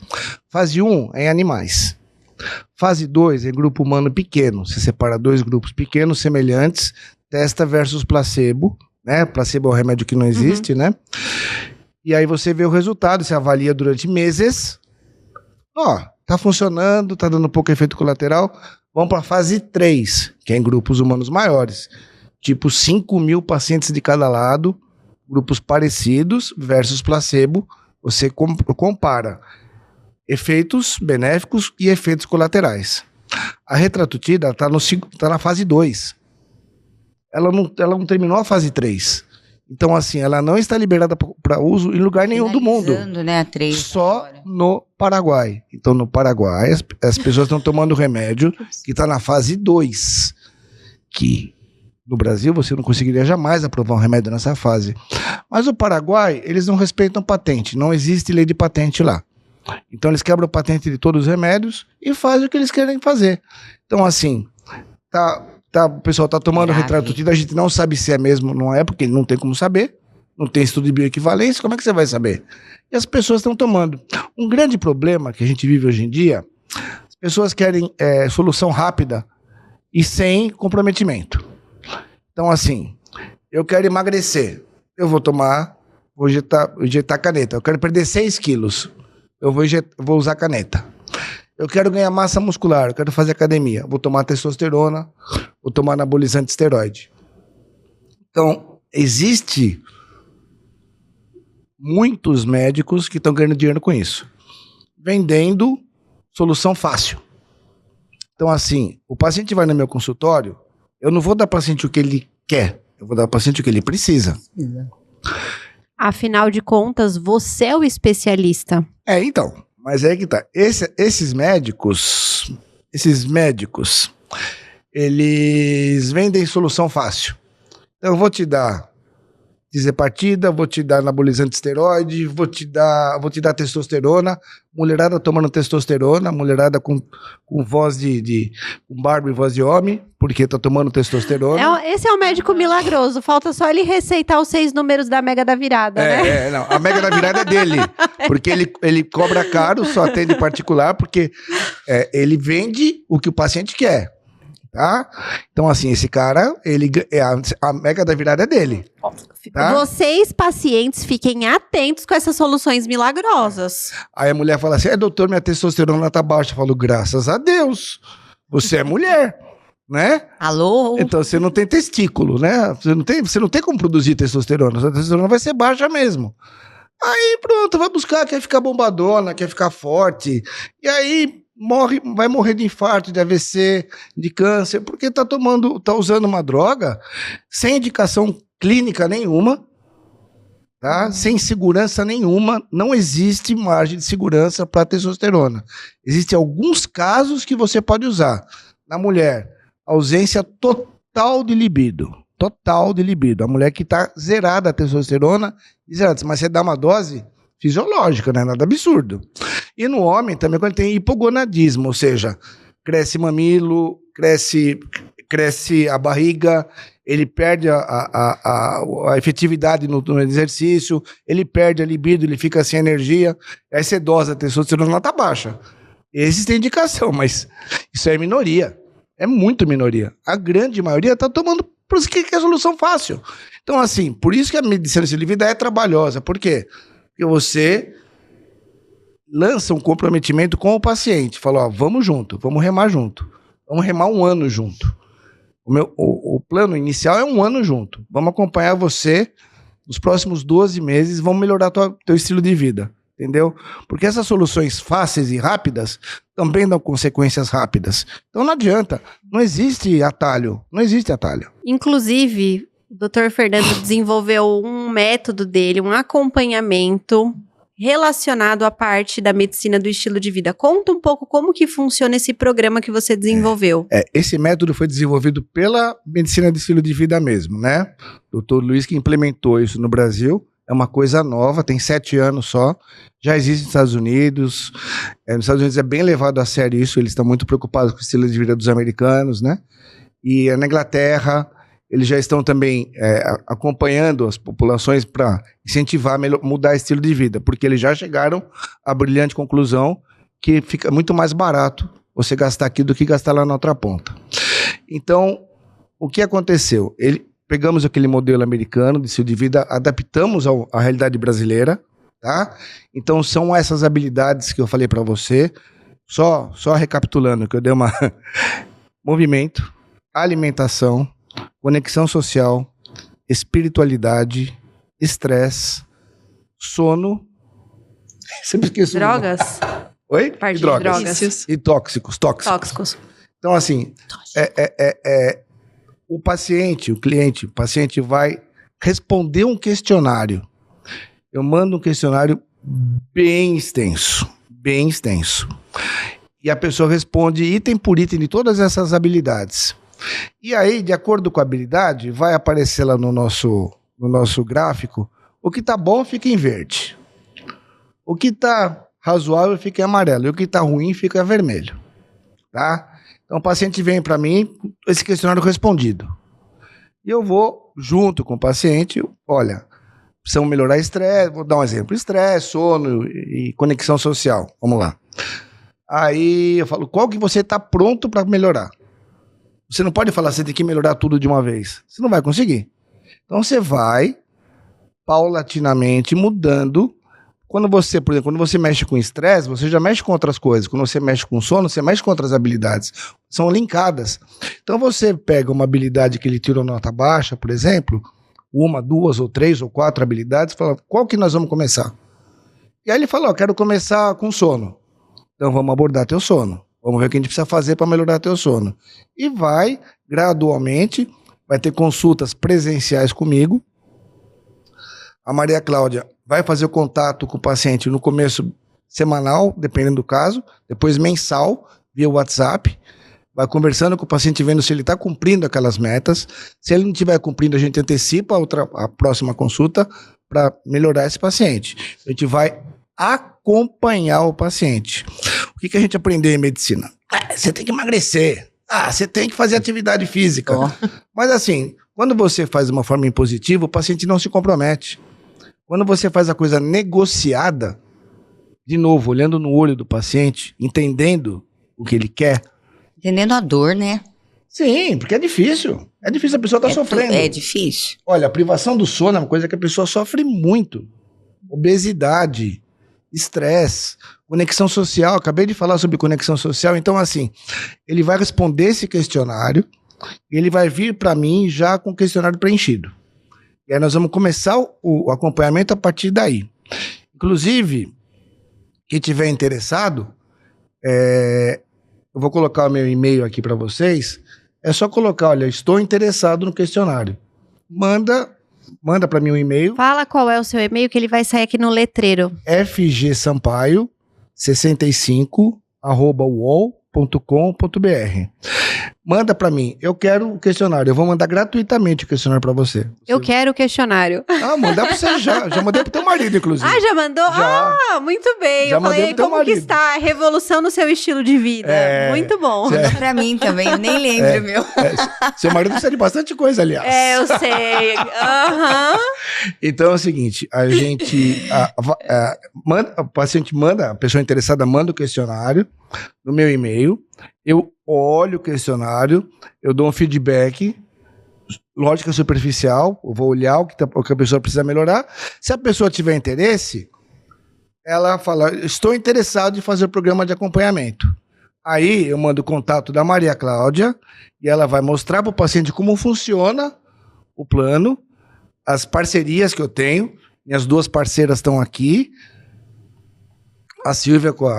Fase 1 é em animais. Fase 2 é em grupo humano pequeno. Você separa 2 grupos pequenos, semelhantes, testa versus placebo, né? Placebo é um remédio que não existe, né? E aí você vê o resultado, você avalia durante meses. Ó, tá funcionando, tá dando pouco efeito colateral. Vamos para a fase 3, que é em grupos humanos maiores. Tipo 5.000 pacientes de cada lado, grupos parecidos versus placebo. Você compara efeitos benéficos e efeitos colaterais. A retratutida tá na fase 2. Ela não terminou a fase 3. Então, assim, ela não está liberada para uso em lugar nenhum do mundo. Né, a 3 só agora. no Paraguai. Então, no Paraguai, as pessoas estão tomando remédio que está na fase 2. Que no Brasil você não conseguiria jamais aprovar um remédio nessa fase. Mas o Paraguai, eles não respeitam patente. Não existe lei de patente lá. Então, eles quebram a patente de todos os remédios e fazem o que eles querem fazer. Então, assim, o pessoal tá tomando retratutida, a gente não sabe se é mesmo, não é, porque não tem como saber, não tem estudo de bioequivalência, como é que você vai saber? E as pessoas estão tomando. Um grande problema que a gente vive hoje em dia, as pessoas querem solução rápida e sem comprometimento. Então, assim, eu quero emagrecer, eu vou injetar caneta, eu quero perder 6 quilos, eu vou usar caneta. Eu quero ganhar massa muscular, eu quero fazer academia, vou tomar testosterona, vou tomar anabolizante esteroide. Então, existe muitos médicos que estão ganhando dinheiro com isso, vendendo solução fácil. Então, assim, o paciente vai no meu consultório, eu não vou dar ao paciente o que ele quer, eu vou dar ao paciente o que ele precisa. Afinal de contas, você é o especialista. Então... Mas é que tá. Esses médicos, eles vendem solução fácil. Então eu vou te dar disepartida, vou te dar anabolizante esteroide, vou te dar testosterona, mulherada tomando testosterona, mulherada com voz com barba e voz de homem, porque tá tomando testosterona. Esse é o médico milagroso, falta só ele receitar os 6 números da Mega da Virada, né? Não, a Mega da Virada é dele, porque ele cobra caro, só atende particular, porque ele vende o que o paciente quer. Tá? Então, assim, esse cara, a Mega da Virada é dele. Tá? Vocês, pacientes, fiquem atentos com essas soluções milagrosas. Aí a mulher fala assim, doutor, minha testosterona tá baixa. Eu falo, graças a Deus, você é mulher, né? Alô? Então, você não tem testículo, né? Você não tem como produzir testosterona, sua testosterona vai ser baixa mesmo. Aí, pronto, vai buscar, quer ficar bombadona, quer ficar forte. E aí... vai morrer de infarto, de AVC, de câncer, porque tá usando uma droga sem indicação clínica nenhuma, tá? Sem segurança nenhuma, não existe margem de segurança para testosterona. Existem alguns casos que você pode usar. Na mulher, ausência total de libido. A mulher que tá zerada a testosterona, mas você dá uma dose fisiológica, não é nada absurdo. E no homem também, quando tem hipogonadismo, ou seja, cresce mamilo, cresce a barriga, ele perde a efetividade no exercício, ele perde a libido, ele fica sem energia, aí você dosa a testosterona tá baixa. Esses têm indicação, mas isso é minoria, é muito minoria. A grande maioria tá tomando, por isso que é a solução fácil. Então, assim, por isso que a medicina assistida é trabalhosa. Por quê? Porque você lança um comprometimento com o paciente. Fala, vamos junto, vamos remar junto. Vamos remar 1 ano junto. O plano inicial é 1 ano junto. Vamos acompanhar você nos próximos 12 meses, vamos melhorar teu estilo de vida. Entendeu? Porque essas soluções fáceis e rápidas também dão consequências rápidas. Então não adianta. Não existe atalho. Inclusive, o Dr. Fernando desenvolveu um método dele, um acompanhamento relacionado à parte da medicina do estilo de vida. Conta um pouco como que funciona esse programa que você desenvolveu. Esse método foi desenvolvido pela medicina do estilo de vida mesmo, né? O Dr. Luiz que implementou isso no Brasil. É uma coisa nova, tem 7 anos só. Já existe nos Estados Unidos. Nos Estados Unidos é bem levado a sério isso. Eles estão muito preocupados com o estilo de vida dos americanos, né? E na Inglaterra, eles já estão também acompanhando as populações para incentivar, mudar o estilo de vida. Porque eles já chegaram à brilhante conclusão que fica muito mais barato você gastar aqui do que gastar lá na outra ponta. Então, o que aconteceu? Pegamos aquele modelo americano de estilo de vida, adaptamos à realidade brasileira, tá? Então são essas habilidades que eu falei para você, só recapitulando, que eu dei uma... movimento, alimentação, conexão social, espiritualidade, estresse, sono... Sempre esqueço. Drogas? Oi? Parte E drogas. de drogas. E tóxicos. Tóxicos. Então assim, o paciente vai responder um questionário. Eu mando um questionário bem extenso. E a pessoa responde item por item de todas essas habilidades. E aí, de acordo com a habilidade, vai aparecer lá no nosso gráfico, o que tá bom fica em verde. O que tá razoável fica em amarelo. E o que tá ruim fica vermelho. Tá? Então o paciente vem para mim com esse questionário respondido. E eu vou, junto com o paciente, olha, precisamos melhorar estresse, vou dar um exemplo, estresse, sono e conexão social, vamos lá. Aí eu falo, qual que você está pronto para melhorar? Você não pode falar, você tem que melhorar tudo de uma vez. Você não vai conseguir. Então você vai, paulatinamente, mudando. Quando você, por exemplo, quando você mexe com estresse, você já mexe com outras coisas. Quando você mexe com sono, você mexe com outras habilidades. São linkadas. Então você pega uma habilidade que ele tirou nota baixa, por exemplo, 1, 2 ou 3 ou 4 habilidades, e fala, qual que nós vamos começar? E aí ele fala, quero começar com sono. Então vamos abordar teu sono. Vamos ver o que a gente precisa fazer para melhorar teu sono. E vai, gradualmente, vai ter consultas presenciais comigo. A Maria Cláudia vai fazer o contato com o paciente no começo semanal, dependendo do caso, depois mensal, via WhatsApp, vai conversando com o paciente, vendo se ele está cumprindo aquelas metas. Se ele não estiver cumprindo, a gente antecipa a próxima consulta para melhorar esse paciente. A gente vai acompanhar o paciente. O que a gente aprendeu em medicina? Você tem que emagrecer. Você tem que fazer atividade física. Mas assim, quando você faz de uma forma impositiva, o paciente não se compromete. Quando você faz a coisa negociada, de novo, olhando no olho do paciente, entendendo o que ele quer. Entendendo a dor, né? Sim, porque é difícil. É difícil, a pessoa está sofrendo. É difícil. Olha, a privação do sono é uma coisa que a pessoa sofre muito. Obesidade, estresse, conexão social. Acabei de falar sobre conexão social. Então, assim, ele vai responder esse questionário e ele vai vir para mim já com o questionário preenchido. E aí nós vamos começar o acompanhamento a partir daí. Inclusive, quem tiver interessado, eu vou colocar o meu e-mail aqui para vocês. É só colocar, olha, estou interessado no questionário. Manda para mim um e-mail. Fala qual é o seu e-mail que ele vai sair aqui no letreiro. fgsampaio65@uol.com.br. Manda pra mim, eu quero o questionário, eu vou mandar gratuitamente o questionário pra você. Eu quero o questionário. Mandar pra você já mandei pro teu marido, inclusive. Já mandou? Já. Muito bem. Já eu falei, mandei pro teu como que marido. está a revolução no seu estilo de vida? Muito bom. Manda pra mim também, eu nem lembro, meu. Seu marido precisa de bastante coisa, aliás. Eu sei. Então é o seguinte, a gente o paciente manda, a pessoa interessada manda o questionário no meu e-mail, eu olho o questionário, eu dou um feedback, lógica superficial, eu vou olhar o que a pessoa precisa melhorar. Se a pessoa tiver interesse, ela fala, estou interessado em fazer o programa de acompanhamento. Aí eu mando o contato da Maria Cláudia e ela vai mostrar para o paciente como funciona o plano, as parcerias que eu tenho. Minhas 2 parceiras estão aqui, a Silvia com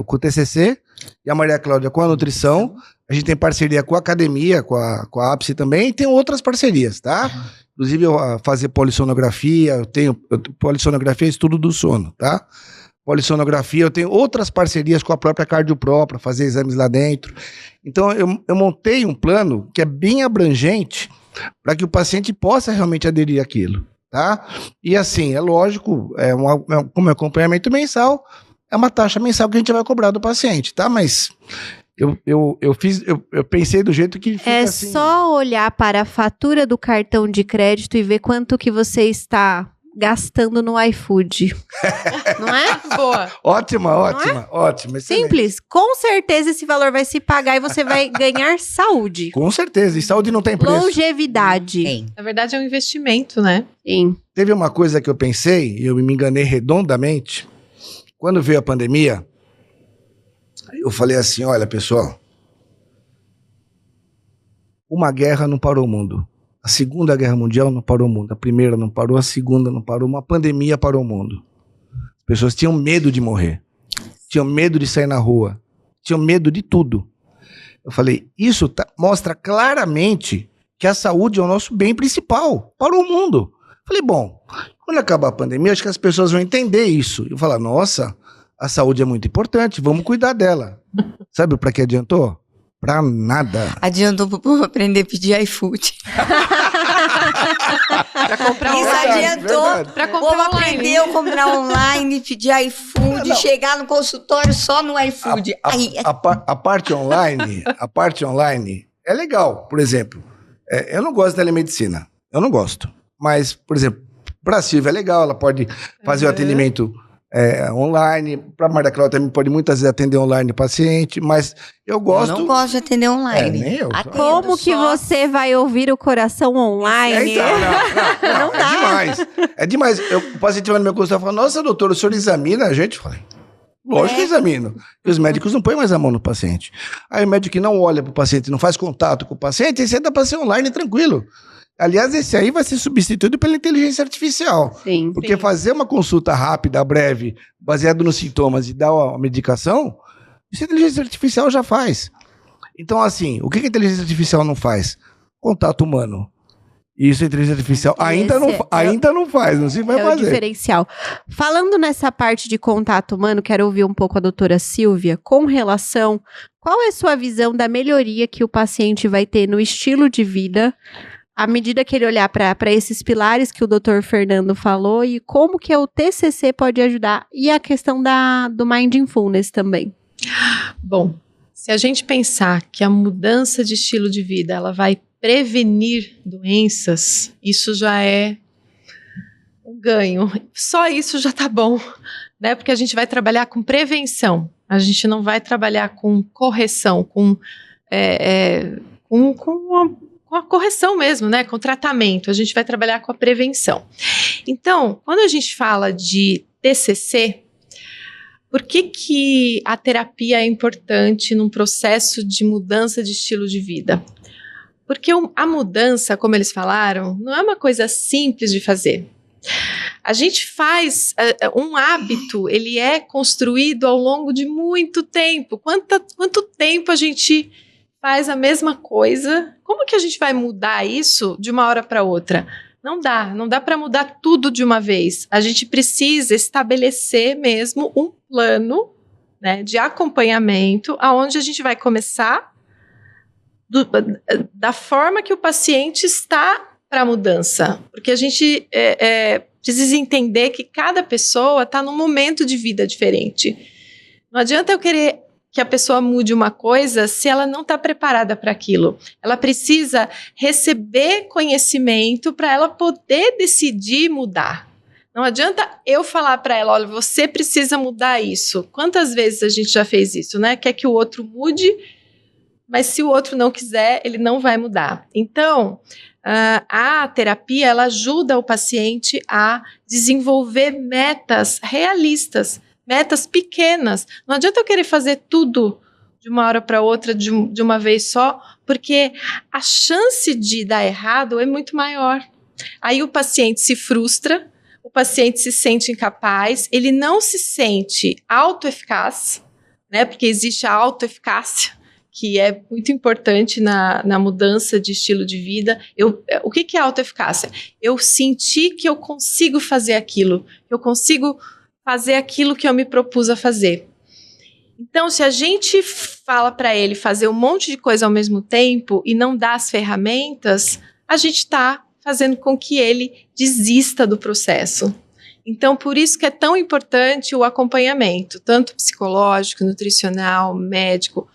o TCC e a Maria Cláudia com a nutrição. A gente tem parceria com a academia, com a APSE também, e tem outras parcerias, tá? Inclusive, eu fazer polissonografia, polissonografia é estudo do sono, tá? Polissonografia, eu tenho outras parcerias com a própria CardioPro para fazer exames lá dentro. Então, eu montei um plano que é bem abrangente para que o paciente possa realmente aderir àquilo, tá? E assim, é lógico, como é acompanhamento mensal, é uma taxa mensal que a gente vai cobrar do paciente, tá? Mas eu pensei do jeito que fica assim. Só olhar para a fatura do cartão de crédito e ver quanto que você está gastando no iFood. Não é? Boa. Ótima. Excelente. Simples. Com certeza esse valor vai se pagar e você vai ganhar saúde. Com certeza. E saúde não tem preço. Longevidade. Tem. Na verdade, é um investimento, né? Sim. Teve uma coisa que eu pensei, e eu me enganei redondamente. Quando veio a pandemia, eu falei assim, olha, pessoal, uma guerra não parou o mundo. A Segunda Guerra Mundial não parou o mundo. A primeira não parou, a segunda não parou. Uma pandemia parou o mundo. As pessoas tinham medo de morrer. Tinham medo de sair na rua. Tinham medo de tudo. Eu falei, isso mostra claramente que a saúde é o nosso bem principal para o mundo. Eu falei, bom, quando acabar a pandemia, acho que as pessoas vão entender isso. Eu falar, nossa, a saúde é muito importante, vamos cuidar dela. Sabe para que adiantou? Pra nada. Adiantou pro povo aprender a pedir iFood. Pra comprar Isso online. adiantou. Pra O povo comprar online. aprendeu a comprar online, pedir iFood, chegar no consultório só no iFood. A parte online, é legal. Por exemplo, eu não gosto de telemedicina. Eu não gosto. Mas, por exemplo, pra Silvia é legal, ela pode fazer o atendimento online. Pra Maria Cláudia também pode muitas vezes atender online o paciente, mas eu gosto... Eu não gosto de atender online. Nem eu. Atendo Como que só- você vai ouvir o coração online? Então, não, é demais. É demais. O paciente vai no meu consultório e fala, nossa, doutor, o senhor examina a gente? Eu falei, lógico que examino. E os médicos não põem mais a mão no paciente. Aí o médico que não olha para o paciente, não faz contato com o paciente, esse dá para ser online tranquilo. Aliás, esse aí vai ser substituído pela inteligência artificial. Sim. Porque fazer uma consulta rápida, breve, baseado nos sintomas e dar a medicação, isso a inteligência artificial já faz. Então, assim, o que a inteligência artificial não faz? Contato humano. Isso a inteligência artificial ainda não faz, não se vai É o fazer. diferencial. Falando nessa parte de contato humano, quero ouvir um pouco a doutora Silvia com relação, qual é a sua visão da melhoria que o paciente vai ter no estilo de vida à medida que ele olhar para esses pilares que o Dr. Fernando falou e como que o TCC pode ajudar e a questão do Mindfulness também. Bom, se a gente pensar que a mudança de estilo de vida ela vai prevenir doenças, isso já é um ganho. Só isso já tá bom, né? Porque a gente vai trabalhar com prevenção. A gente não vai trabalhar com correção, com a correção mesmo, né? Com tratamento. A gente vai trabalhar com a prevenção. Então, quando a gente fala de TCC, por que a terapia é importante num processo de mudança de estilo de vida? Porque a mudança, como eles falaram, não é uma coisa simples de fazer. A gente faz um hábito, ele é construído ao longo de muito tempo. Quanto tempo a gente faz a mesma coisa? Como que a gente vai mudar isso de uma hora para outra? Não dá para mudar tudo de uma vez. A gente precisa estabelecer mesmo um plano, né, de acompanhamento, aonde a gente vai começar da forma que o paciente está para a mudança. Porque a gente precisa entender que cada pessoa está num momento de vida diferente. Não adianta eu querer que a pessoa mude uma coisa se ela não está preparada para aquilo. Ela precisa receber conhecimento para ela poder decidir mudar. Não adianta eu falar para ela, olha, você precisa mudar isso. Quantas vezes a gente já fez isso, né? Quer que o outro mude, mas se o outro não quiser, ele não vai mudar. Então, a terapia, ela ajuda o paciente a desenvolver metas realistas, metas pequenas. Não adianta eu querer fazer tudo de uma hora para outra, de uma vez só, porque a chance de dar errado é muito maior. Aí o paciente se frustra, o paciente se sente incapaz, ele não se sente autoeficaz, né? Porque existe a autoeficácia, que é muito importante na mudança de estilo de vida. O que é autoeficácia? Eu sentir que eu consigo fazer aquilo, que eu consigo fazer aquilo que eu me propus a fazer. Então, se a gente fala para ele fazer um monte de coisa ao mesmo tempo e não dá as ferramentas, a gente está fazendo com que ele desista do processo. Então, por isso que é tão importante o acompanhamento, tanto psicológico, nutricional, médico,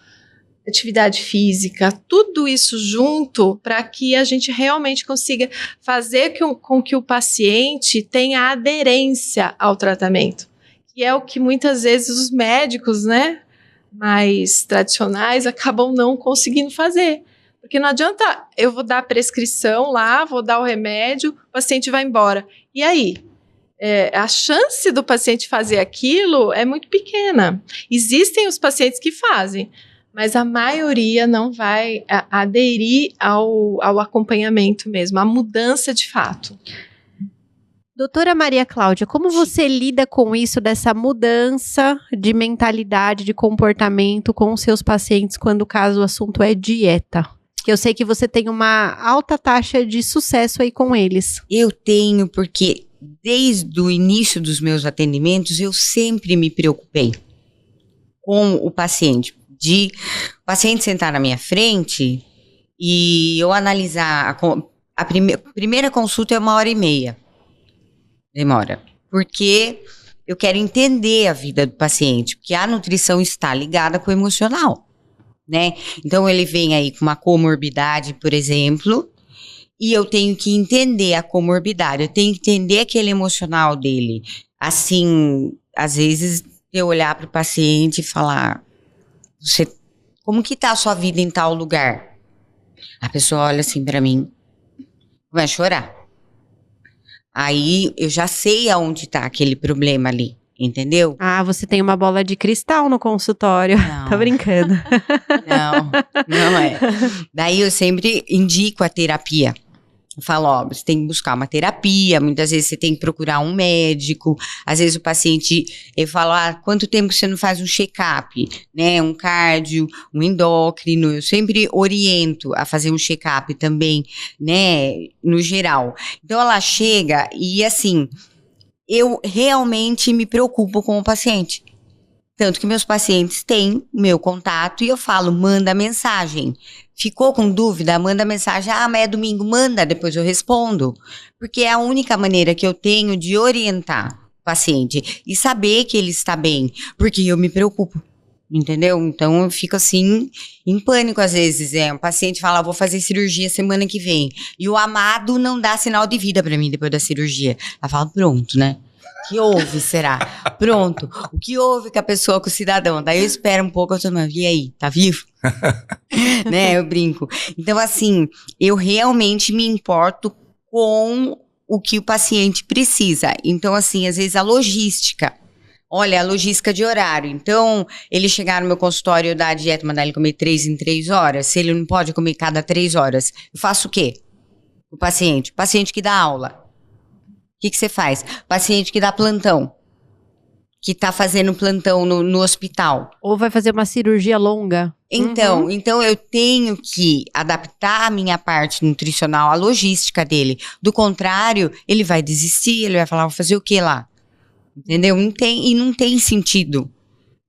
atividade física, tudo isso junto para que a gente realmente consiga fazer com que o paciente tenha aderência ao tratamento, que é o que muitas vezes os médicos, né, mais tradicionais acabam não conseguindo fazer. Porque não adianta, eu vou dar a prescrição lá, vou dar o remédio, o paciente vai embora. E aí? A chance do paciente fazer aquilo é muito pequena. Existem os pacientes que fazem, mas a maioria não vai aderir ao acompanhamento mesmo, à mudança de fato. Doutora Maria Cláudia, como você lida com isso, dessa mudança de mentalidade, de comportamento com os seus pacientes quando o assunto é dieta? Que eu sei que você tem uma alta taxa de sucesso aí com eles. Eu tenho, porque desde o início dos meus atendimentos, eu sempre me preocupei com o paciente. De o paciente sentar na minha frente e eu analisar. A primeira consulta é 1h30. Demora. Porque eu quero entender a vida do paciente. Porque a nutrição está ligada com o emocional, né? Então, ele vem aí com uma comorbidade, por exemplo, e eu tenho que entender a comorbidade, eu tenho que entender aquele emocional dele. Assim, às vezes, eu olhar para o paciente e falar, como que tá a sua vida em tal lugar? A pessoa olha assim para mim, vai chorar. Aí, eu já sei aonde tá aquele problema ali. Entendeu? Ah, você tem uma bola de cristal no consultório. Não. Tá brincando. Não é. Daí eu sempre indico a terapia. Eu falo, ó, você tem que buscar uma terapia, muitas vezes você tem que procurar um médico, às vezes o paciente fala, quanto tempo você não faz um check-up, né, um cardio, um endócrino, eu sempre oriento a fazer um check-up também, né, no geral. Então ela chega e assim, eu realmente me preocupo com o paciente. Tanto que meus pacientes têm meu contato e eu falo, manda mensagem. Ficou com dúvida? Manda mensagem. Ah, mas é domingo, manda, depois eu respondo. Porque é a única maneira que eu tenho de orientar o paciente e saber que ele está bem, porque eu me preocupo. Entendeu? Então eu fico assim, em pânico às vezes. Um paciente fala, vou fazer cirurgia semana que vem. E o amado não dá sinal de vida pra mim depois da cirurgia. Ela fala, pronto, né? O que houve, será? Pronto. O que houve com a pessoa, com o cidadão? Daí eu espero um pouco, eu tô, e aí, tá vivo? Né, eu brinco. Então assim, eu realmente me importo com o que o paciente precisa. Então assim, às vezes a logística. Olha, a logística de horário. Então, ele chegar no meu consultório, eu dar a dieta, mandar ele comer 3 em 3 horas. Se ele não pode comer cada 3 horas, eu faço o quê? O paciente que dá aula. O que você faz? O paciente que dá plantão. Que tá fazendo plantão no hospital. Ou vai fazer uma cirurgia longa. Então eu tenho que adaptar a minha parte nutricional, a logística dele. Do contrário, ele vai desistir, ele vai falar, vou fazer o quê lá? Entendeu? Não tem sentido,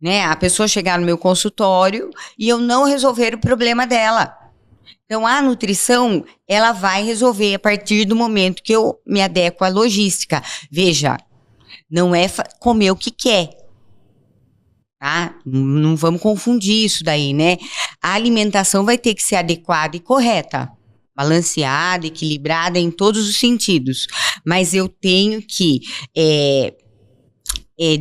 né? A pessoa chegar no meu consultório e eu não resolver o problema dela. Então, a nutrição, ela vai resolver a partir do momento que eu me adequo à logística. Veja, não é comer o que quer, tá? Não vamos confundir isso daí, né? A alimentação vai ter que ser adequada e correta. Balanceada, equilibrada em todos os sentidos. Mas eu tenho que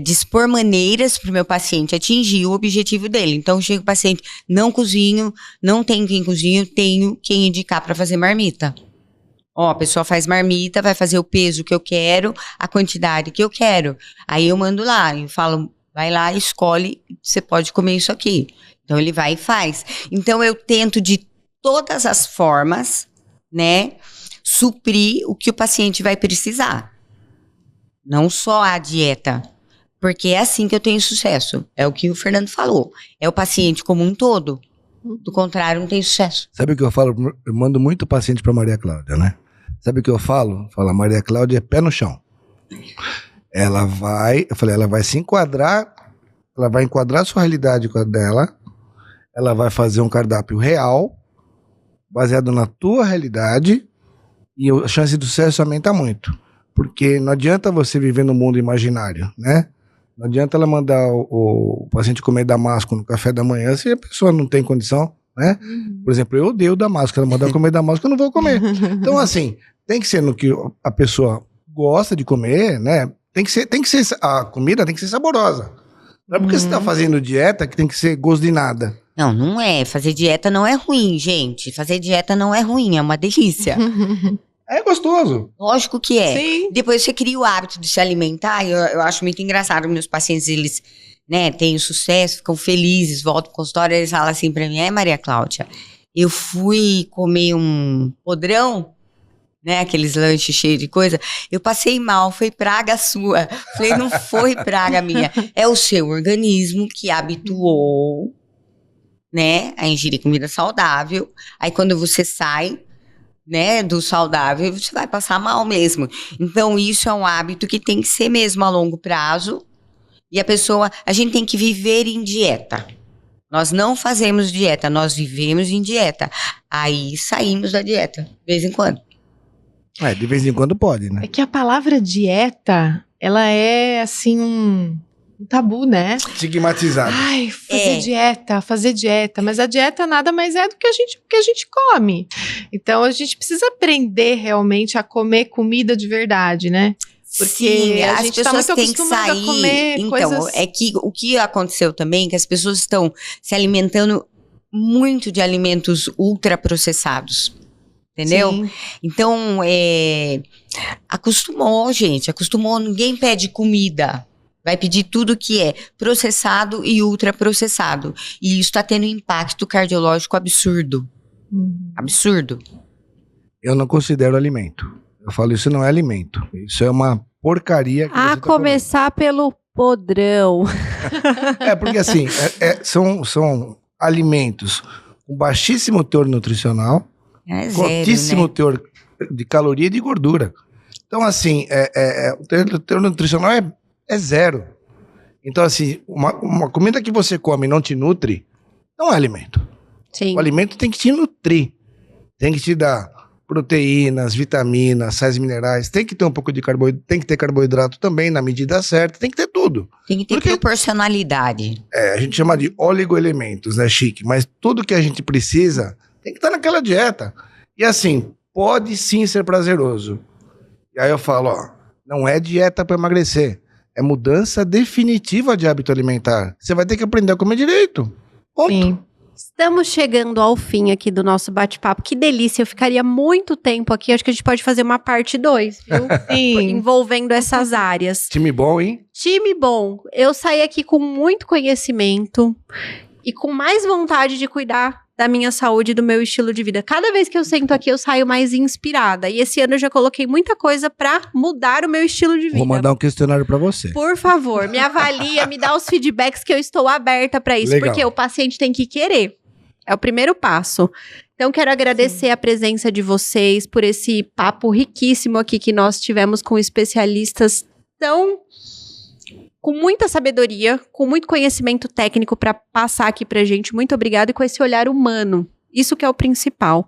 dispor maneiras para o meu paciente atingir o objetivo dele. Então, chega o paciente, não cozinho, não tenho quem cozinhe, tenho quem indicar para fazer marmita. Ó, a pessoa faz marmita, vai fazer o peso que eu quero, a quantidade que eu quero. Aí eu mando lá, eu falo, vai lá, escolhe, você pode comer isso aqui. Então, ele vai e faz. Então, eu tento de todas as formas, né, suprir o que o paciente vai precisar. Não só a dieta. Porque é assim que eu tenho sucesso. É o que o Fernando falou. É o paciente como um todo. Do contrário, não tem sucesso. Sabe o que eu falo? Eu mando muito paciente para Maria Cláudia, né? Sabe o que eu falo? Fala, Maria Cláudia é pé no chão. Ela vai se enquadrar, ela vai enquadrar a sua realidade com a dela, ela vai fazer um cardápio real, baseado na tua realidade, e a chance de sucesso aumenta muito. Porque não adianta você viver no mundo imaginário, né? Não adianta ela mandar o paciente comer damasco no café da manhã se a pessoa não tem condição, né? Por exemplo, eu odeio damasco, ela mandar comer damasco, eu não vou comer. Então, assim, tem que ser no que a pessoa gosta de comer, né? Tem que ser, a comida tem que ser saborosa. Não é porque você tá fazendo dieta que tem que ser gosto de nada. Não, não é. Fazer dieta não é ruim, gente. Fazer dieta não é ruim, é uma delícia. É gostoso. Lógico que é. Sim. Depois você cria o hábito de se alimentar, eu acho muito engraçado. Meus pacientes, eles, né, têm sucesso, ficam felizes, voltam pro consultório, eles falam assim pra mim, Maria Cláudia, eu fui comer um podrão, né, aqueles lanches cheios de coisa, eu passei mal, foi praga sua. Falei, não foi praga minha, é o seu organismo que habituou, né, a ingerir comida saudável, aí quando você sai, né, do saudável, você vai passar mal mesmo. Então, isso é um hábito que tem que ser mesmo a longo prazo. E a gente tem que viver em dieta. Nós não fazemos dieta, nós vivemos em dieta. Aí saímos da dieta, de vez em quando. De vez em quando pode, né? É que a palavra dieta, ela é assim um tabu, né? Estigmatizado. Ai, fazer dieta. Mas a dieta nada mais é do que a gente come. Então a gente precisa aprender realmente a comer comida de verdade, né? Porque sim, a as gente tá pessoas muito têm que acostumado a sair. comer Então, coisas... é que o que aconteceu também é que as pessoas estão se alimentando muito de alimentos ultraprocessados. Entendeu? Sim. Então, acostumou, gente. Acostumou, ninguém pede comida. Vai pedir tudo que é processado e ultraprocessado. E isso está tendo um impacto cardiológico absurdo. Absurdo. Eu não considero alimento. Eu falo, isso não é alimento. Isso é uma porcaria que você tá começar pelo podrão. porque assim, são alimentos com baixíssimo teor nutricional, Zero, altíssimo né? teor de caloria e de gordura. Então, assim, o teor nutricional é zero. Então, assim, uma comida que você come e não te nutre, não é alimento. Sim. O alimento tem que te nutrir. Tem que te dar proteínas, vitaminas, sais minerais. Tem que ter um pouco de carboidrato. Tem que ter carboidrato também na medida certa. Tem que ter tudo. Tem que ter proporcionalidade. A gente chama de oligoelementos, né, chique? Mas tudo que a gente precisa tem que estar naquela dieta. E assim, pode sim ser prazeroso. E aí eu falo, não é dieta para emagrecer. É mudança definitiva de hábito alimentar. Você vai ter que aprender a comer direito. Ponto. Sim. Estamos chegando ao fim aqui do nosso bate-papo. Que delícia, eu ficaria muito tempo aqui. Acho que a gente pode fazer uma parte 2, viu? Sim. Envolvendo essas áreas. Time bom, hein? Time bom. Eu saí aqui com muito conhecimento e com mais vontade de cuidar da minha saúde e do meu estilo de vida. Cada vez que eu sento aqui, eu saio mais inspirada. E esse ano eu já coloquei muita coisa pra mudar o meu estilo de vida. Vou mandar um questionário pra você. Por favor, me avalia, me dá os feedbacks que eu estou aberta pra isso. Legal. Porque o paciente tem que querer. É o primeiro passo. Então, quero agradecer a presença de vocês por esse papo riquíssimo aqui que nós tivemos com especialistas com muita sabedoria, com muito conhecimento técnico para passar aqui pra gente. Muito obrigada e com esse olhar humano. Isso que é o principal.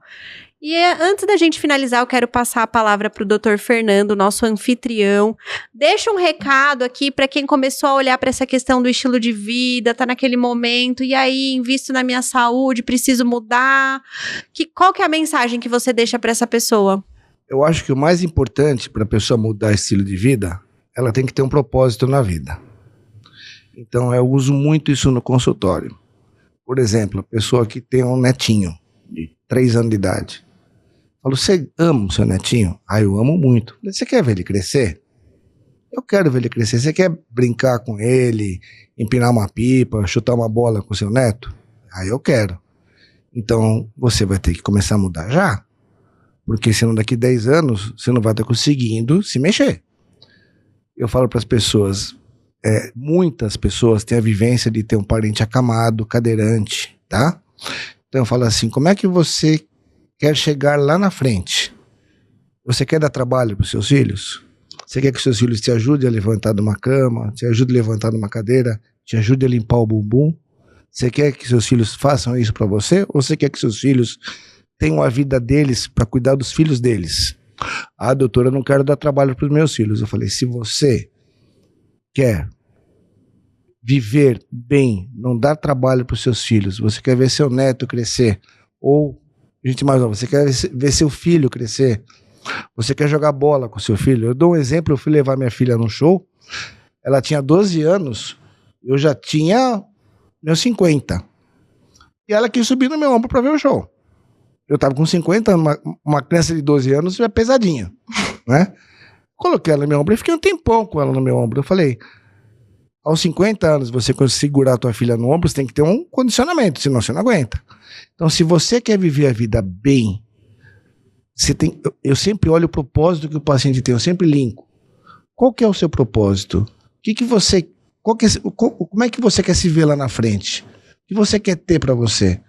E antes da gente finalizar, eu quero passar a palavra para o Dr. Fernando, nosso anfitrião. Deixa um recado aqui para quem começou a olhar para essa questão do estilo de vida, tá naquele momento, e aí, invisto na minha saúde, preciso mudar. Qual que é a mensagem que você deixa para essa pessoa? Eu acho que o mais importante para a pessoa mudar estilo de vida, ela tem que ter um propósito na vida. Então, eu uso muito isso no consultório. Por exemplo, a pessoa que tem um netinho de 3 anos de idade. Falo, você ama o seu netinho? Eu amo muito. Você quer ver ele crescer? Eu quero ver ele crescer. Você quer brincar com ele, empinar uma pipa, chutar uma bola com seu neto? Eu quero. Então, você vai ter que começar a mudar já. Porque senão daqui 10 anos, você não vai estar conseguindo se mexer. Eu falo para as pessoas, muitas pessoas têm a vivência de ter um parente acamado, cadeirante, tá? Então eu falo assim, como é que você quer chegar lá na frente? Você quer dar trabalho para os seus filhos? Você quer que os seus filhos te ajudem a levantar de uma cama, te ajudem a levantar de uma cadeira, te ajudem a limpar o bumbum? Você quer que seus filhos façam isso para você? Ou você quer que seus filhos tenham a vida deles para cuidar dos filhos deles? Ah, doutora, eu não quero dar trabalho para os meus filhos. Eu falei, se você quer viver bem, não dar trabalho para os seus filhos, você quer ver seu neto crescer, ou, gente mais nova, você quer ver seu filho crescer, você quer jogar bola com seu filho. Eu dou um exemplo, eu fui levar minha filha num show, ela tinha 12 anos, eu já tinha meus 50, e ela quis subir no meu ombro para ver o show. Eu tava com 50 anos, uma criança de 12 anos é pesadinha, né? Coloquei ela no meu ombro e fiquei um tempão com ela no meu ombro. Eu falei, aos 50 anos, você conseguir segurar a tua filha no ombro, você tem que ter um condicionamento, senão você não aguenta. Então, se você quer viver a vida bem, você tem, eu sempre olho o propósito que o paciente tem, eu sempre linko. Qual que é o seu propósito? Como é que você quer se ver lá na frente? O que você quer ter para você?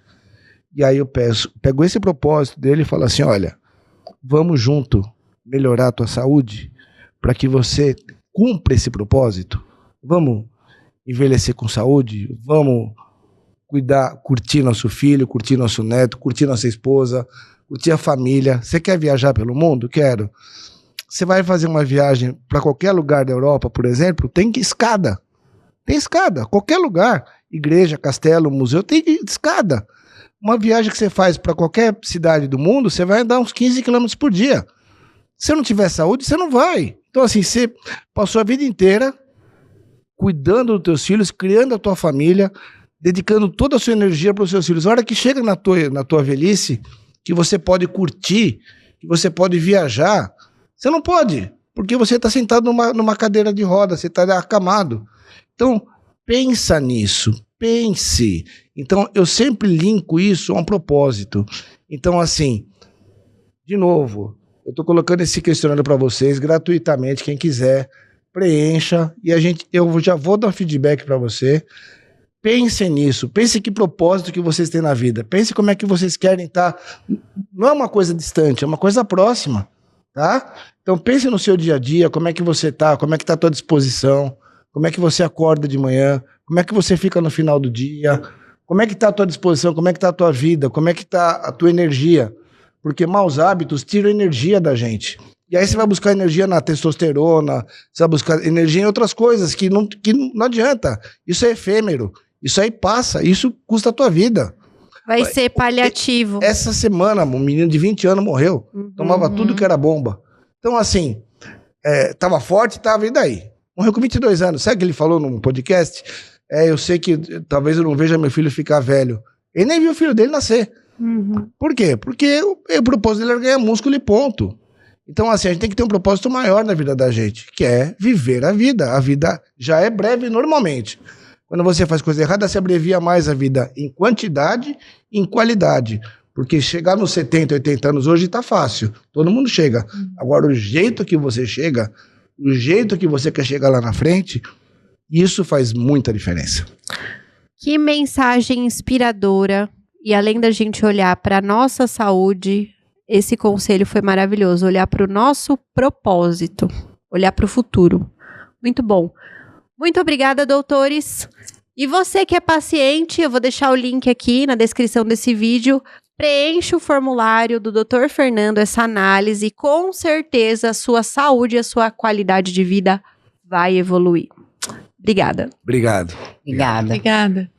E aí eu pego esse propósito dele e falo assim, olha, vamos junto melhorar a tua saúde para que você cumpra esse propósito. Vamos envelhecer com saúde, vamos cuidar, curtir nosso filho, curtir nosso neto, curtir nossa esposa, curtir a família. Você quer viajar pelo mundo? Quero. Você vai fazer uma viagem para qualquer lugar da Europa, por exemplo, tem escada. Tem escada, qualquer lugar. Igreja, castelo, museu, tem escada. Uma viagem que você faz para qualquer cidade do mundo, você vai andar uns 15 km por dia. Se você não tiver saúde, você não vai. Então, assim, você passou a vida inteira cuidando dos teus filhos, criando a tua família, dedicando toda a sua energia para os seus filhos. A hora que chega na tua velhice, que você pode curtir, que você pode viajar, você não pode, porque você está sentado numa cadeira de roda, você está acamado. Então, pensa nisso, pense. Então, eu sempre linko isso a um propósito. Então, assim, de novo, eu estou colocando esse questionário para vocês gratuitamente, quem quiser, preencha, e eu já vou dar feedback para você. Pense nisso, pense que propósito que vocês têm na vida, pense como é que vocês querem estar. Não é uma coisa distante, é uma coisa próxima, tá? Então pense no seu dia a dia, como é que você está, como é que está a tua disposição, como é que você acorda de manhã, como é que você fica no final do dia, como é que está a tua disposição, como é que está a tua vida, como é que está a tua energia, porque maus hábitos tiram energia da gente. E aí você vai buscar energia na testosterona, você vai buscar energia em outras coisas que não adianta. Isso é efêmero, isso aí passa, isso custa a tua vida. Vai ser paliativo. Essa semana, um menino de 20 anos morreu, tomava tudo que era bomba. Então, assim, tava forte, tava, e daí? Morreu com 22 anos. Sabe o que ele falou num podcast? Eu sei que talvez eu não veja meu filho ficar velho. Ele nem viu o filho dele nascer. Por quê? Porque o propósito dele era ganhar músculo e ponto. Então, assim, a gente tem que ter um propósito maior na vida da gente, que é viver a vida. A vida já é breve normalmente. Quando você faz coisa errada, você abrevia mais a vida em quantidade e em qualidade. Porque chegar nos 70, 80 anos hoje tá fácil. Todo mundo chega. Agora, o jeito que você chega, o jeito que você quer chegar lá na frente, isso faz muita diferença. Que mensagem inspiradora. E além da gente olhar para a nossa saúde, esse conselho foi maravilhoso. Olhar para o nosso propósito. Olhar para o futuro. Muito bom. Muito obrigada, doutores. E você que é paciente, eu vou deixar o link aqui na descrição desse vídeo. Preencha o formulário do Dr. Fernando, essa análise, e com certeza a sua saúde e a sua qualidade de vida vai evoluir. Obrigada. Obrigado. Obrigada. Obrigada.